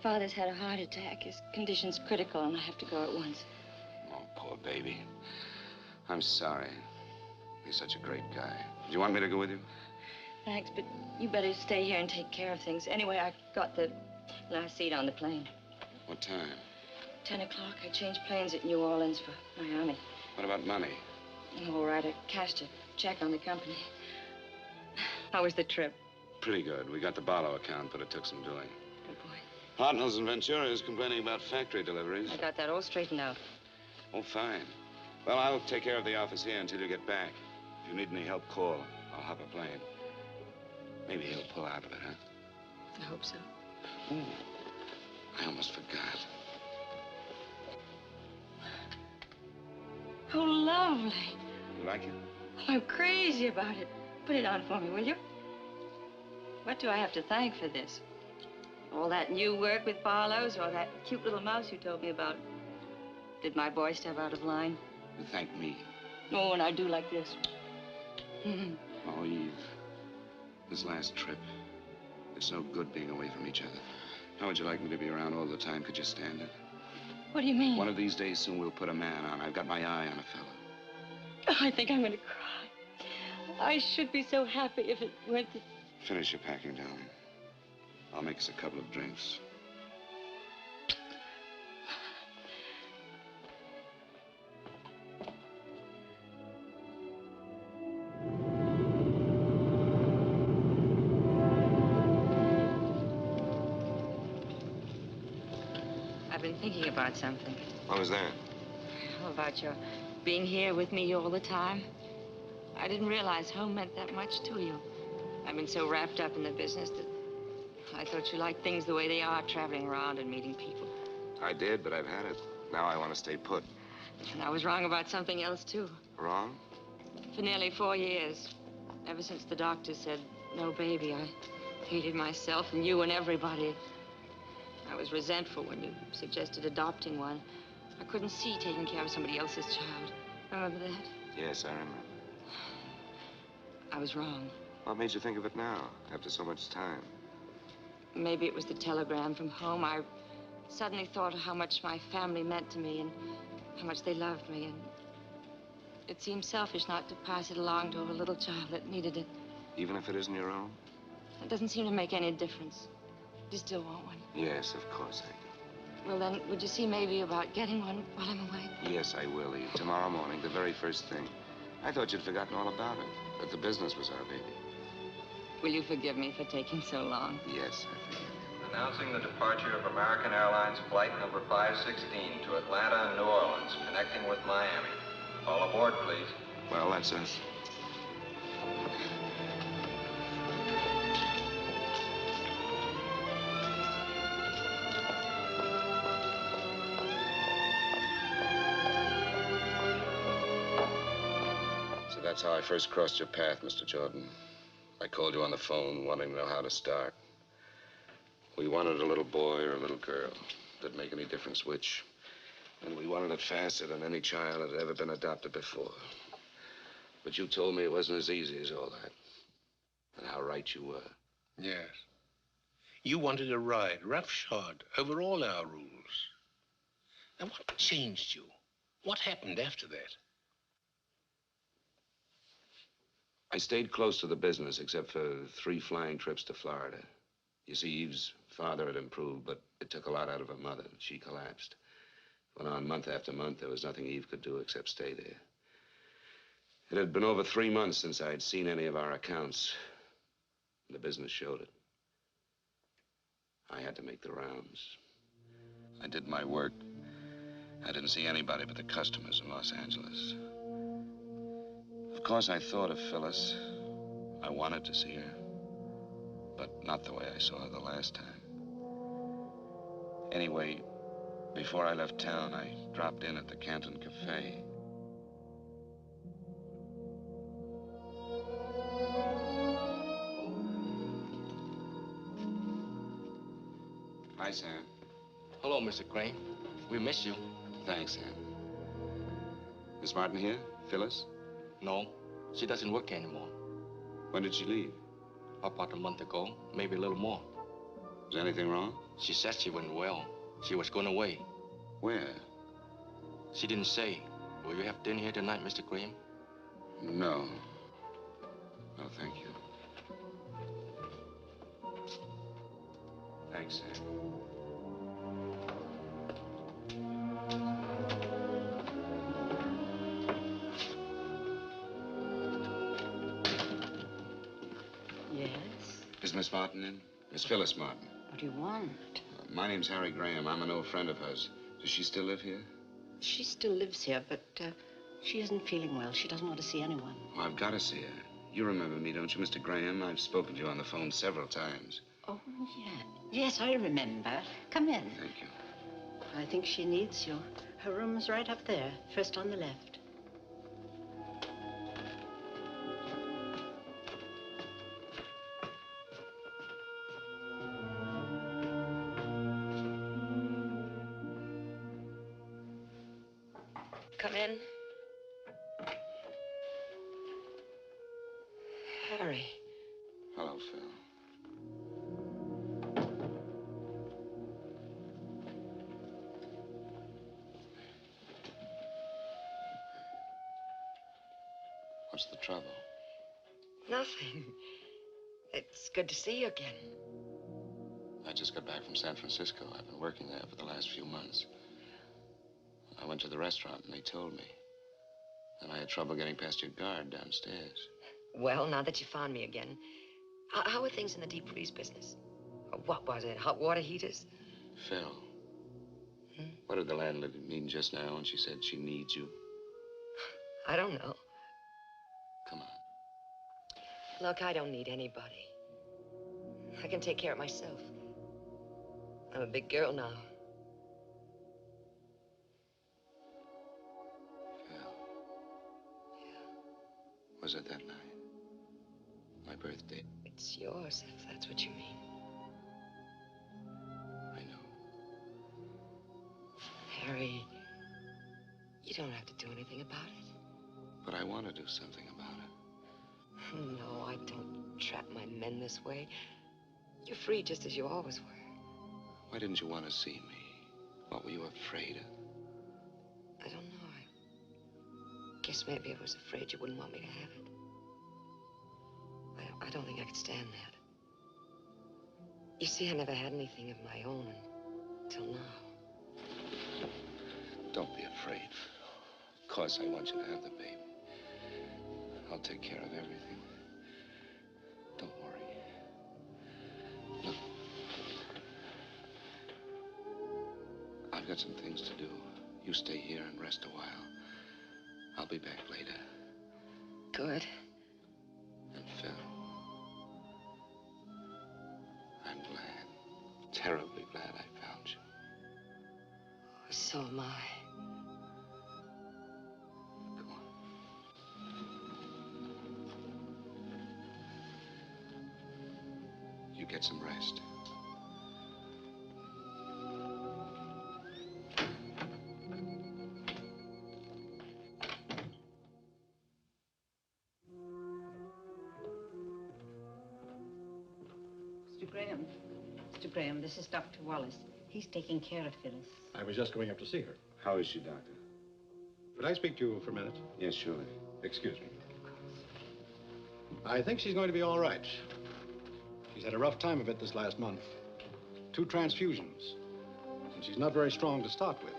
Father's had a heart attack. His condition's critical, and I have to go at once. Oh, poor baby. I'm sorry. He's such a great guy. Do you want me to go with you? Thanks, but you better stay here and take care of things. Anyway, I got the last seat on the plane. What time? 10 o'clock. I changed planes at New Orleans for Miami. What about money? All right, I cashed a check on the company. How was the trip? Pretty good. We got the Barlow account, but it took some doing. Good boy. Hartnell's and Ventura is complaining about factory deliveries. I got that all straightened out. Oh, fine. Well, I'll take care of the office here until you get back. If you need any help, call. I'll hop a plane. Maybe he'll pull out of it, huh? I hope so. Ooh, I almost forgot. Oh, lovely. You like it? I'm crazy about it. Put it on for me, will you? What do I have to thank for this? All that new work with Barlow's or that cute little mouse you told me about? Did my boy step out of line? You thank me. Oh, and I do like this. Oh, Eve. This last trip. It's no good being away from each other. How would you like me to be around all the time? Could you stand it? What do you mean? One of these days soon we'll put a man on. I've got my eye on a fellow. I think I'm going to cry. I should be so happy if it weren't that... Finish your packing, darling. I'll make us a couple of drinks. I've been thinking about something. What was that? About your being here with me all the time. I didn't realize home meant that much to you. I've been so wrapped up in the business that I thought you liked things the way they are, traveling around and meeting people. I did, but I've had it. Now I want to stay put. And I was wrong about something else, too. Wrong? For nearly 4 years, ever since the doctor said no baby, I hated myself and you and everybody. I was resentful when you suggested adopting one. I couldn't see taking care of somebody else's child. Remember that? Yes, I remember. I was wrong. What made you think of it now, after so much time? Maybe it was the telegram from home. I suddenly thought of how much my family meant to me and how much they loved me. And it seemed selfish not to pass it along to a little child that needed it. Even if it isn't your own? It doesn't seem to make any difference. You still want one? Yes, of course I do. Well, then, would you see maybe about getting one while I'm away? Yes, I will, Eve. Tomorrow morning, the very first thing. I thought you'd forgotten all about it, that the business was our baby. Will you forgive me for taking so long? Yes, I forgive you. Announcing the departure of American Airlines Flight number 516 to Atlanta and New Orleans, connecting with Miami. All aboard, please. Well, that's us. So that's how I first crossed your path, Mr. Jordan. I called you on the phone, wanting to know how to start. We wanted a little boy or a little girl. Didn't make any difference which. And we wanted it faster than any child that had ever been adopted before. But you told me it wasn't as easy as all that. And how right you were. Yes. You wanted a ride, roughshod, over all our rules. Now, what changed you? What happened after that? I stayed close to the business, except for 3 flying trips to Florida. You see, Eve's father had improved, but it took a lot out of her mother. She collapsed. Went on month after month. There was nothing Eve could do except stay there. It had been over 3 months since I had seen any of our accounts. The business showed it. I had to make the rounds. I did my work. I didn't see anybody but the customers in Los Angeles. Of course, I thought of Phyllis. I wanted to see her, but not the way I saw her the last time. Anyway, before I left town, I dropped in at the Canton Cafe. Hi, Sam. Hello, Mr. Crane. We miss you. Thanks, Sam. Miss Martin here? Phyllis? No, she doesn't work here anymore. When did she leave? About a month ago, maybe a little more. Was anything wrong? She said she went well. She was going away. Where? She didn't say. Will you have dinner here tonight, Mr. Graham? No. No, thank you. Thanks, Sam. Yes? Is Miss Martin in? Miss Phyllis Martin. What do you want? My name's Harry Graham. I'm an old friend of hers. Does she still live here? She still lives here, but she isn't feeling well. She doesn't want to see anyone. Well, I've got to see her. You remember me, don't you, Mr. Graham? I've spoken to you on the phone several times. Oh, yeah. Yes, I remember. Come in. Thank you. I think she needs you. Her room's right up there, first on the left. come in? Harry. Hello, Phil. What's the trouble? Nothing. It's good to see you again. I just got back from San Francisco. I've been working there for the last few months. I went to the restaurant and they told me. And I had trouble getting past your guard downstairs. Well, now that you found me again, how are things in the deep freeze business? What was it, hot water heaters? Phil, what did the landlady mean just now when she said she needs you? I don't know. Come on. Look, I don't need anybody. I can take care of myself. I'm a big girl now. Phil. Was it that night? My birthday? It's yours, if that's what you mean. I know. Harry, you don't have to do anything about it. But I want to do something about it. No, I don't trap my men this way. You're free just as you always were. Why didn't you want to see me? What were you afraid of? I don't know. I guess maybe I was afraid you wouldn't want me to have it. I don't think I could stand that. You see, I never had anything of my own until now. Don't be afraid, Phil. Of course I want you to have the baby. I'll take care of everything. Don't worry. Look. I've got some things to do. You stay here and rest a while. I'll be back later. Good. And Phil, I'm glad, terribly glad I found you. So am I. Come on. You get some rest. Mr. Graham, this is Dr. Wallace. He's taking care of Phyllis. I was just going up to see her. How is she, Doctor? Could I speak to you for a minute? Yes, surely. Excuse me. I think she's going to be all right. She's had a rough time of it this last month. 2 transfusions. And she's not very strong to start with.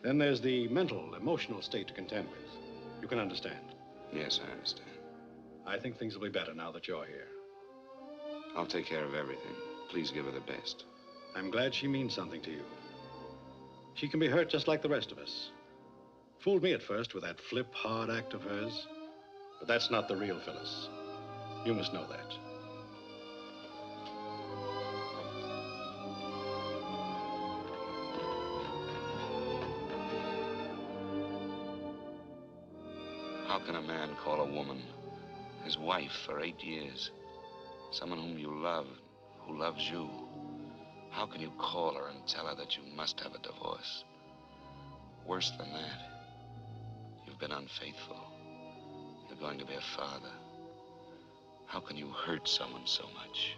Then there's the mental, emotional state to contend with. You can understand. Yes, I understand. I think things will be better now that you're here. I'll take care of everything. Please give her the best. I'm glad she means something to you. She can be hurt just like the rest of us. Fooled me at first with that flip, hard act of hers. But that's not the real Phyllis. You must know that. How can a man call a woman his wife for 8 years? Someone whom you love, who loves you. How can you call her and tell her that you must have a divorce? Worse than that, you've been unfaithful. You're going to be a father. How can you hurt someone so much?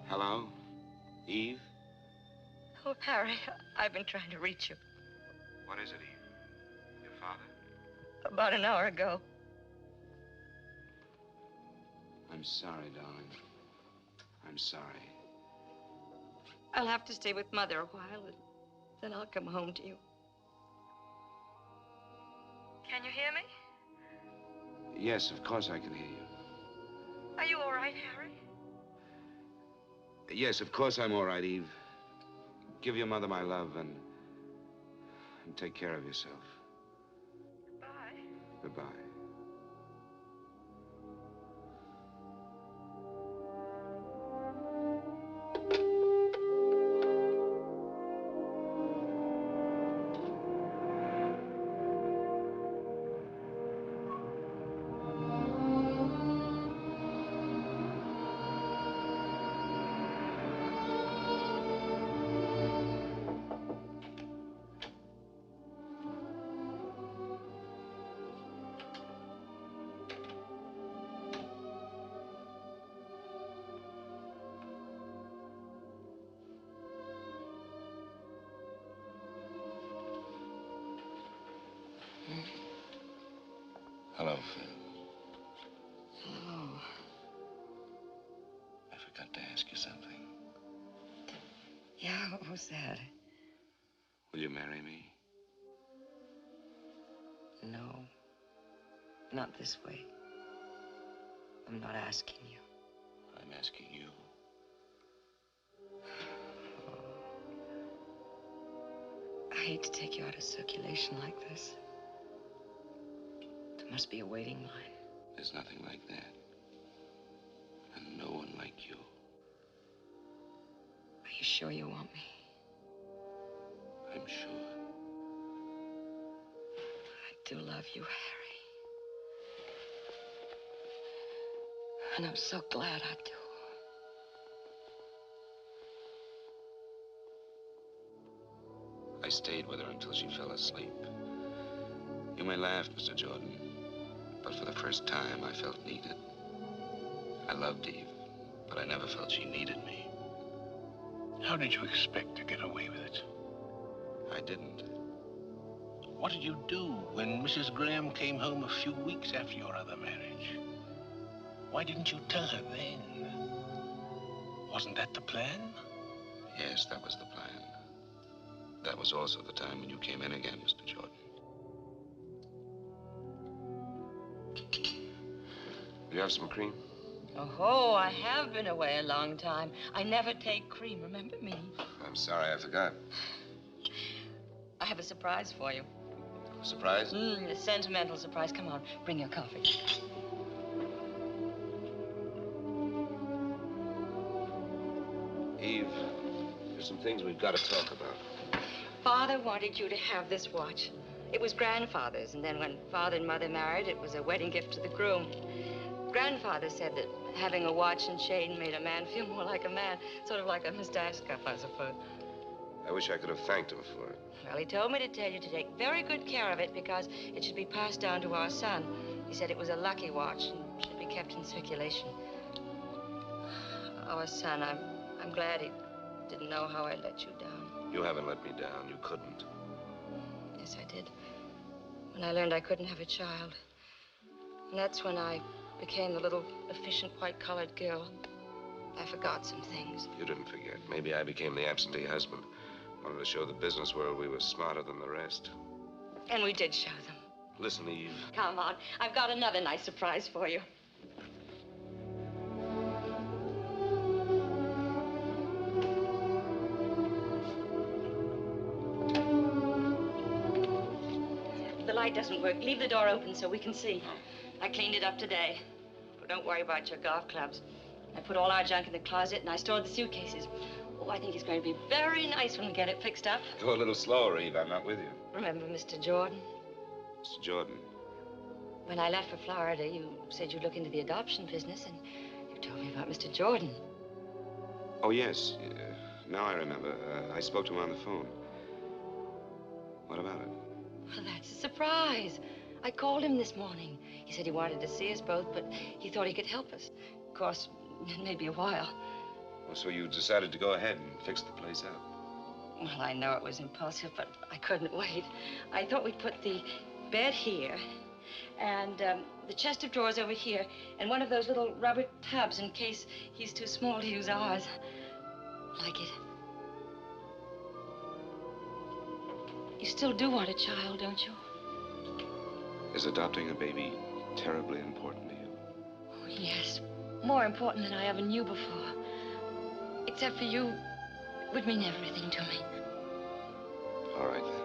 Hello? Eve? Oh, Harry, I've been trying to reach you. What is it, Eve? Your father? About an hour ago. I'm sorry, darling. I'm sorry. I'll have to stay with Mother a while, and then I'll come home to you. Can you hear me? Yes, of course I can hear you. Are you all right, Harry? Yes, of course I'm all right, Eve. Give your mother my love and take care of yourself. Goodbye. Goodbye. Phil. Hello. I forgot to ask you something. Yeah, what was that? Will you marry me? No. Not this way. I'm not asking you. I'm asking you. I hate to take you out of circulation like this. There must be a waiting line. There's nothing like that. And no one like you. Are you sure you want me? I'm sure. I do love you, Harry. And I'm so glad I do. I stayed with her until she fell asleep. You may laugh, Mr. Jordan, but for the first time, I felt needed. I loved Eve, but I never felt she needed me. How did you expect to get away with it? I didn't. What did you do when Mrs. Graham came home a few weeks after your other marriage? Why didn't you tell her then? Wasn't that the plan? Yes, that was the plan. That was also the time when you came in again, Mr. Jordan. Do you have some cream? Oh, I have been away a long time. I never take cream, remember me? I'm sorry, I forgot. I have a surprise for you. Surprise? A sentimental surprise. Come on, bring your coffee. Eve, there's some things we've got to talk about. Father wanted you to have this watch. It was grandfather's, and then when Father and Mother married, it was a wedding gift to the groom. Grandfather said that having a watch and chain made a man feel more like a man, sort of like a mustache cuff, I suppose. I wish I could have thanked him for it. Well, he told me to tell you to take very good care of it because it should be passed down to our son. He said it was a lucky watch and should be kept in circulation. Our son, I'm glad he didn't know how I let you down. You haven't let me down. You couldn't. Yes, I did. When I learned I couldn't have a child. And that's when I became the little efficient white-collared girl. I forgot some things. You didn't forget. Maybe I became the absentee husband. Wanted to show the business world we were smarter than the rest. And we did show them. Listen, Eve. Come on. I've got another nice surprise for you. The light doesn't work. Leave the door open so we can see. I cleaned it up today. But don't worry about your golf clubs. I put all our junk in the closet and I stored the suitcases. Oh, I think it's going to be very nice when we get it fixed up. Go a little slower, Eve. I'm not with you. Remember Mr. Jordan? Mr. Jordan. When I left for Florida, you said you'd look into the adoption business, and you told me about Mr. Jordan. Oh, yes. Now I remember. I spoke to him on the phone. What about it? Well, that's a surprise. I called him this morning. He said he wanted to see us both, but he thought he could help us. Of course, it may be a while. Well, so you decided to go ahead and fix the place up? Well, I know it was impulsive, but I couldn't wait. I thought we'd put the bed here, and the chest of drawers over here, and one of those little rubber tubs in case he's too small to use ours. Like it? You still do want a child, don't you? Is adopting a baby terribly important to you? Oh, yes. More important than I ever knew before. Except for you, it would mean everything to me. All right, then.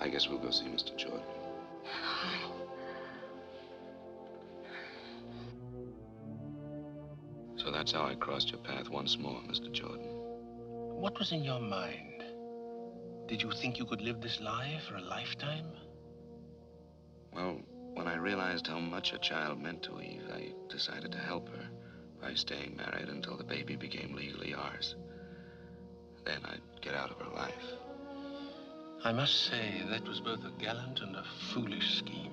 I guess we'll go see Mr. Jordan. So that's how I crossed your path once more, Mr. Jordan. What was in your mind? Did you think you could live this life for a lifetime? Well, when I realized how much a child meant to Eve, I decided to help her by staying married until the baby became legally ours. Then I'd get out of her life. I must say that was both a gallant and a foolish scheme.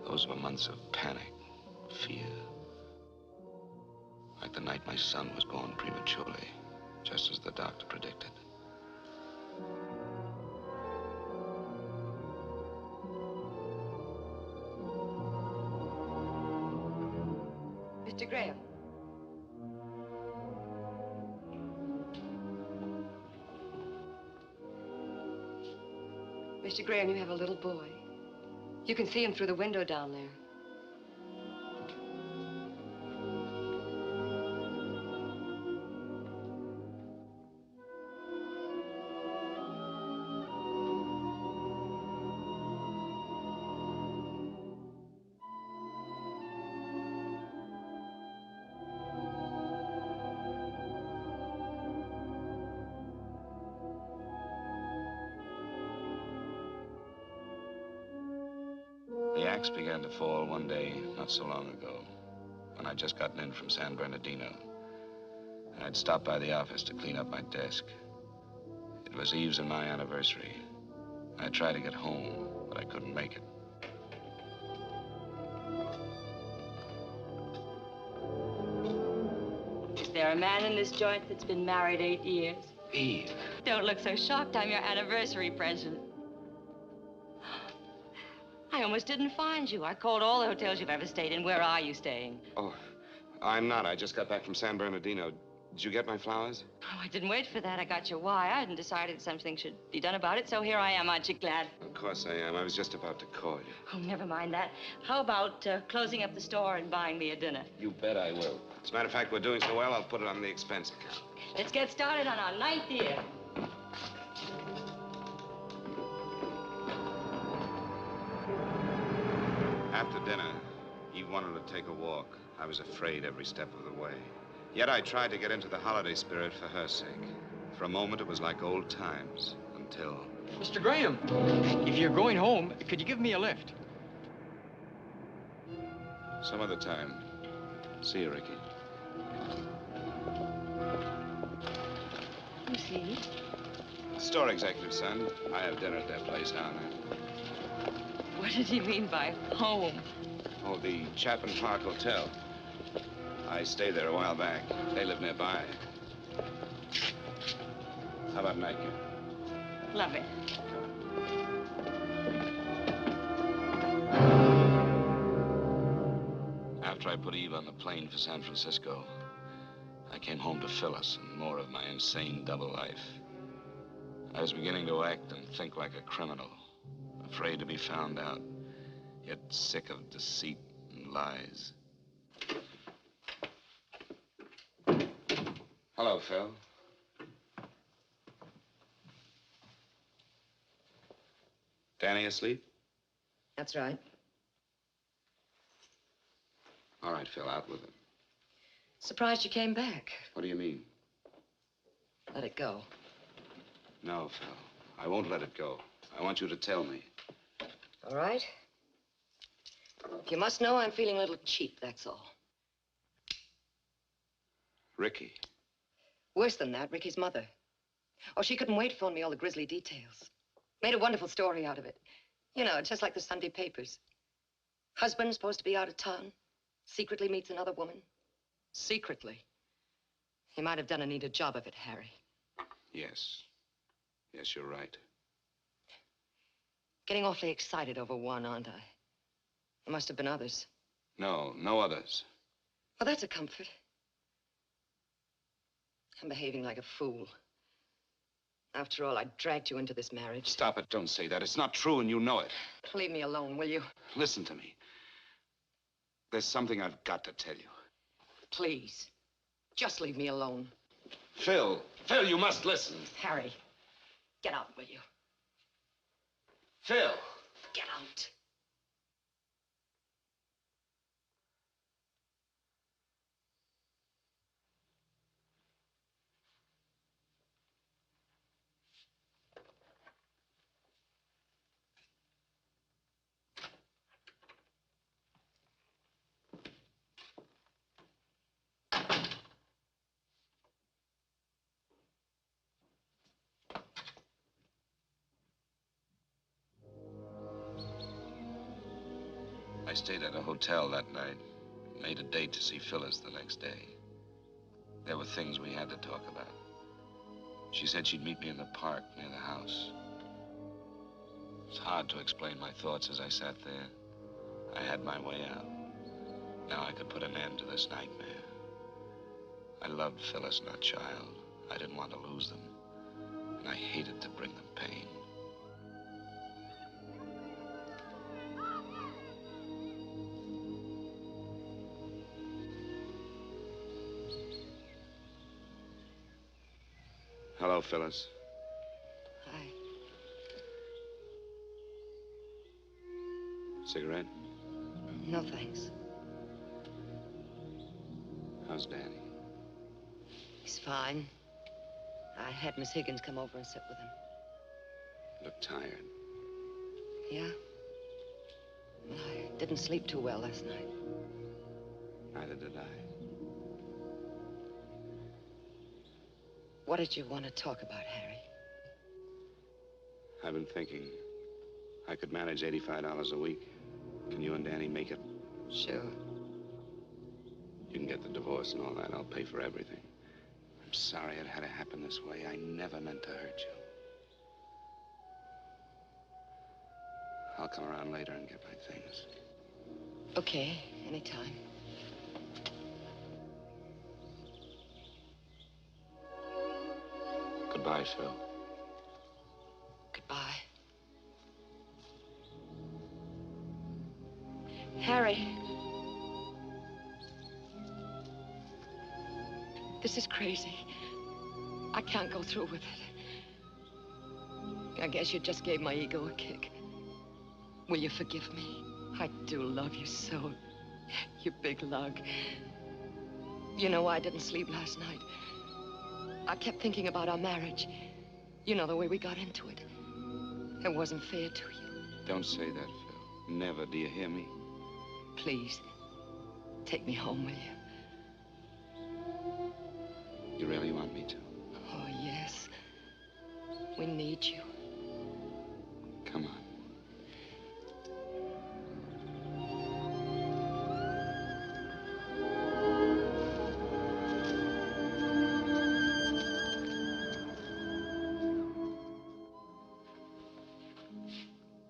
Those were months of panic, fear. Like the night my son was born prematurely, just as the doctor predicted. Mr. Graham. Mr. Graham, you have a little boy. You can see him through the window down there. The axe began to fall one day not so long ago, when I'd just gotten in from San Bernardino. And I'd stopped by the office to clean up my desk. It was Eve's and my anniversary. I tried to get home, but I couldn't make it. Is there a man in this joint that's been married 8 years? Eve. Don't look so shocked. I'm your anniversary present. I almost didn't find you. I called all the hotels you've ever stayed in. Where are you staying? Oh, I'm not. I just got back from San Bernardino. Did you get my flowers? Oh, I didn't wait for that. I got your wire and decided something should be done about it, so here I am. Aren't you glad? Of course I am. I was just about to call you. Oh, never mind that. How about closing up the store and buying me a dinner? You bet I will. As a matter of fact, we're doing so well, I'll put it on the expense account. Let's get started on our 9th year. After dinner, Eve wanted to take a walk. I was afraid every step of the way. Yet I tried to get into the holiday spirit for her sake. For a moment, it was like old times, until... Mr. Graham, if you're going home, could you give me a lift? Some other time. See you, Ricky. Who's he? Store executive, son. I have dinner at that place down there. What did he mean by home? Oh, the Chapman Park Hotel. I stayed there a while back. They live nearby. How about nightcap? Love it. After I put Eve on the plane for San Francisco, I came home to Phyllis and more of my insane double life. I was beginning to act and think like a criminal, afraid to be found out, yet sick of deceit and lies. Hello, Phil. Danny asleep? That's right. All right, Phil, out with it. Surprised you came back. What do you mean? Let it go. No, Phil. I won't let it go. I want you to tell me. All right. You must know I'm feeling a little cheap, that's all. Ricky. Worse than that, Ricky's mother. Oh, she couldn't wait to phone me all the grisly details. Made a wonderful story out of it. You know, just like the Sunday papers. Husband supposed to be out of town. Secretly meets another woman. Secretly. He might have done a neater job of it, Harry. Yes. Yes, you're right. Getting awfully excited over one, aren't I? There must have been others. No, no others. Well, that's a comfort. I'm behaving like a fool. After all, I dragged you into this marriage. Stop it. Don't say that. It's not true, and you know it. Leave me alone, will you? Listen to me. There's something I've got to tell you. Please. Just leave me alone. Phil. Phil, you must listen. Harry, get out, will you? Phil. Get out. I stayed at a hotel that night. made a date to see Phyllis the next day. There were things we had to talk about. She said she'd meet me in the park near the house. It's hard to explain my thoughts as I sat there. I had my way out. Now I could put an end to this nightmare. I loved Phyllis and her child. I didn't want to lose them. And I hated to bring them pain. Hello, Phyllis. Hi. Cigarette? No, thanks. How's Danny? He's fine. I had Miss Higgins come over and sit with him. You look tired. Yeah? Well, I didn't sleep too well last night. Neither did I. What did you want to talk about, Harry? I've been thinking I could manage $85 a week. Can you and Danny make it? Sure. You can get the divorce and all that. I'll pay for everything. I'm sorry it had to happen this way. I never meant to hurt you. I'll come around later and get my things. Okay, anytime. Goodbye, Phil. Goodbye. Harry. This is crazy. I can't go through with it. I guess you just gave my ego a kick. Will you forgive me? I do love you so. You big lug. You know why I didn't sleep last night? I kept thinking about our marriage. You know, the way we got into it. It wasn't fair to you. Don't say that, Phil. Never, do you hear me? Please, take me home, will you? You really want me to? Oh, yes. We need you. Come on.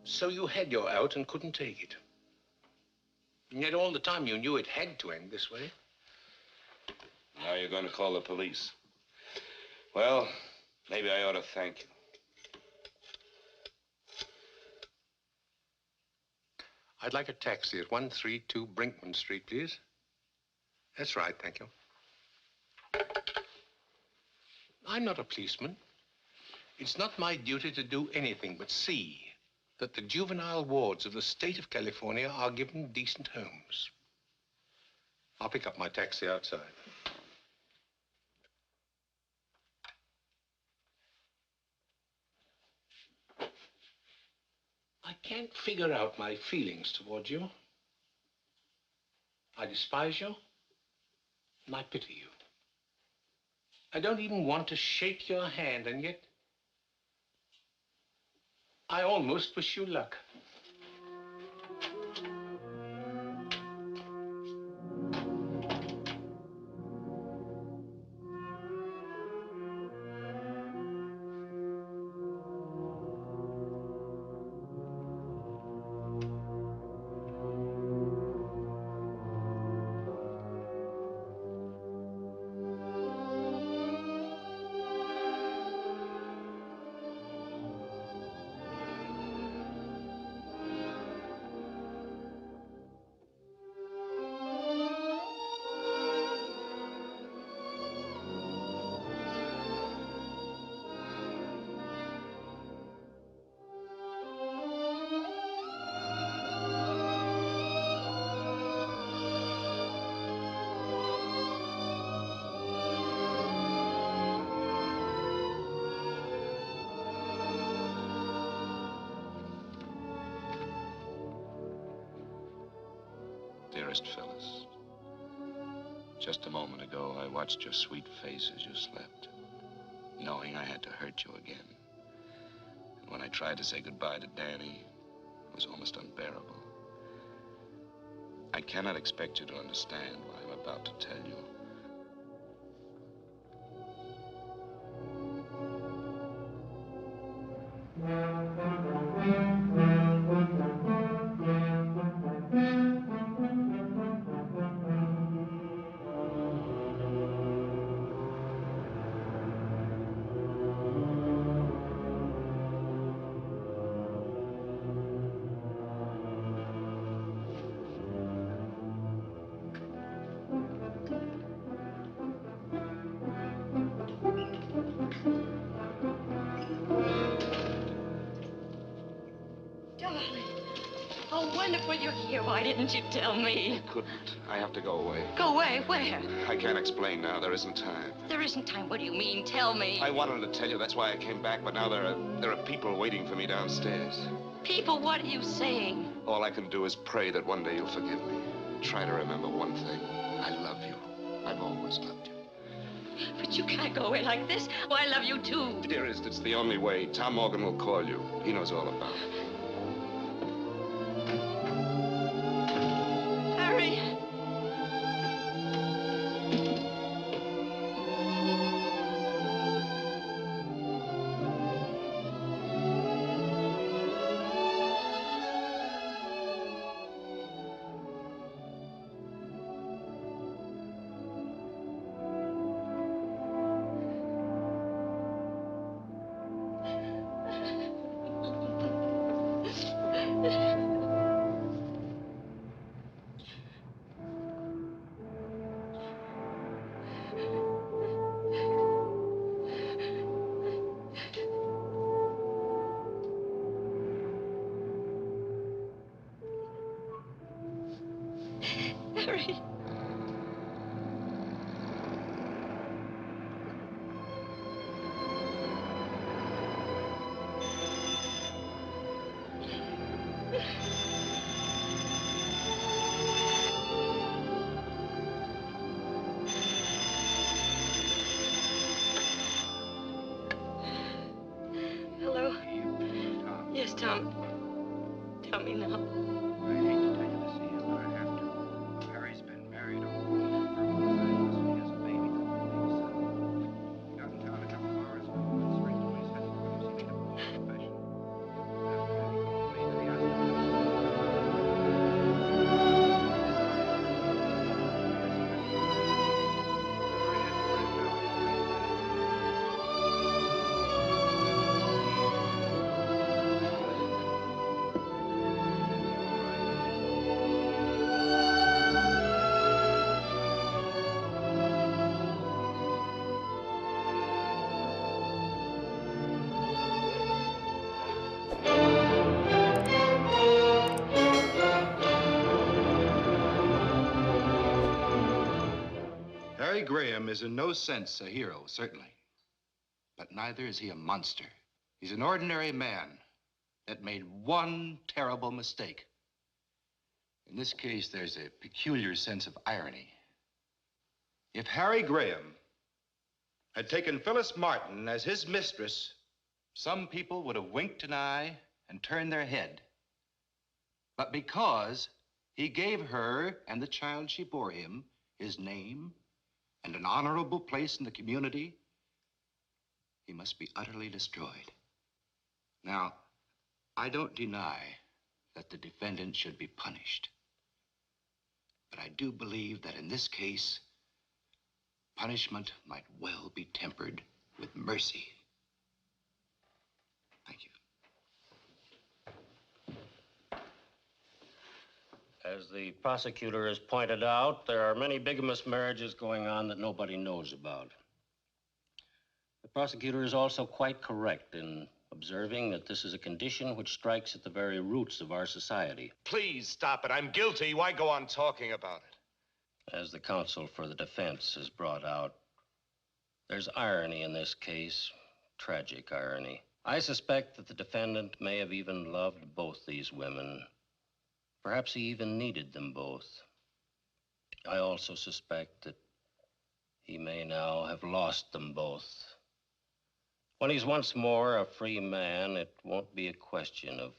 So you had your out and couldn't take it. And yet all the time you knew it had to end this way. Now you're going to call the police. Well, maybe I ought to thank you. I'd like a taxi at 132 Brinkman Street, please. That's right, thank you. I'm not a policeman. It's not my duty to do anything but see that the juvenile wards of the state of California are given decent homes. I'll pick up my taxi outside. I can't figure out my feelings toward you. I despise you, and I pity you. I don't even want to shake your hand, and yet I almost wish you luck. Dearest Phyllis, just a moment ago, I watched your sweet face as you slept, knowing I had to hurt you again. And when I tried to say goodbye to Danny, it was almost unbearable. I cannot expect you to understand what I'm about to tell you. Oh, wonderful you're here. Why didn't you tell me? I couldn't. I have to go away. Go away? Where? I can't explain now. There isn't time. There isn't time. What do you mean? Tell me. I wanted to tell you. That's why I came back. But now there are people waiting for me downstairs. People, what are you saying? All I can do is pray that one day you'll forgive me. Try to remember one thing. I love you. I've always loved you. But you can't go away like this. Oh, I love you, too. Dearest, it's the only way. Tom Morgan will call you. He knows all about it. Harry. Harry. Hello? Yes, Tom. Tell me now. I hate to tell you this, Ian, but I have to. Harry's been married all alone for Los Angeles, and he has a baby, maybe son. He got in town a couple of hours ago and went straight to his headquarters. He made a full confession. After that, he told me that he hasn't Harry Graham is in no sense a hero, certainly. But neither is he a monster. He's an ordinary man that made one terrible mistake. In this case, there's a peculiar sense of irony. If Harry Graham had taken Phyllis Martin as his mistress, some people would have winked an eye and turned their head. But because he gave her and the child she bore him his name and an honorable place in the community, he must be utterly destroyed. Now, I don't deny that the defendant should be punished. But I do believe that in this case, punishment might well be tempered with mercy. Thank you. As the prosecutor has pointed out, there are many bigamous marriages going on that nobody knows about. The prosecutor is also quite correct in observing that this is a condition which strikes at the very roots of our society. Please stop it. I'm guilty. Why go on talking about it? As the counsel for the defense has brought out, there's irony in this case, tragic irony. I suspect that the defendant may have even loved both these women. Perhaps he even needed them both. I also suspect that he may now have lost them both. When he's once more a free man, it won't be a question of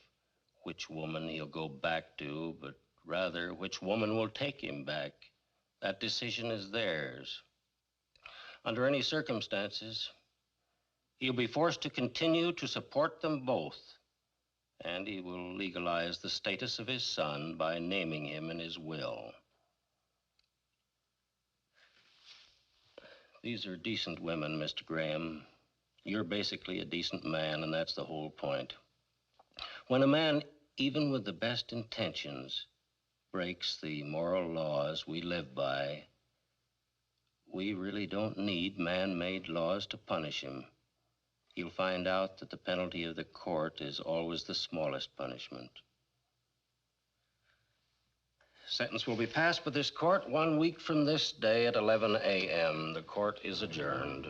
which woman he'll go back to, but rather, which woman will take him back. That decision is theirs. Under any circumstances, he'll be forced to continue to support them both, and he will legalize the status of his son by naming him in his will. These are decent women, Mr. Graham. You're basically a decent man, and that's the whole point. When a man, even with the best intentions, breaks the moral laws we live by, we really don't need man-made laws to punish him. He'll find out that the penalty of the court is always the smallest punishment. Sentence will be passed by this court 1 week from this day at 11 a.m. The court is adjourned.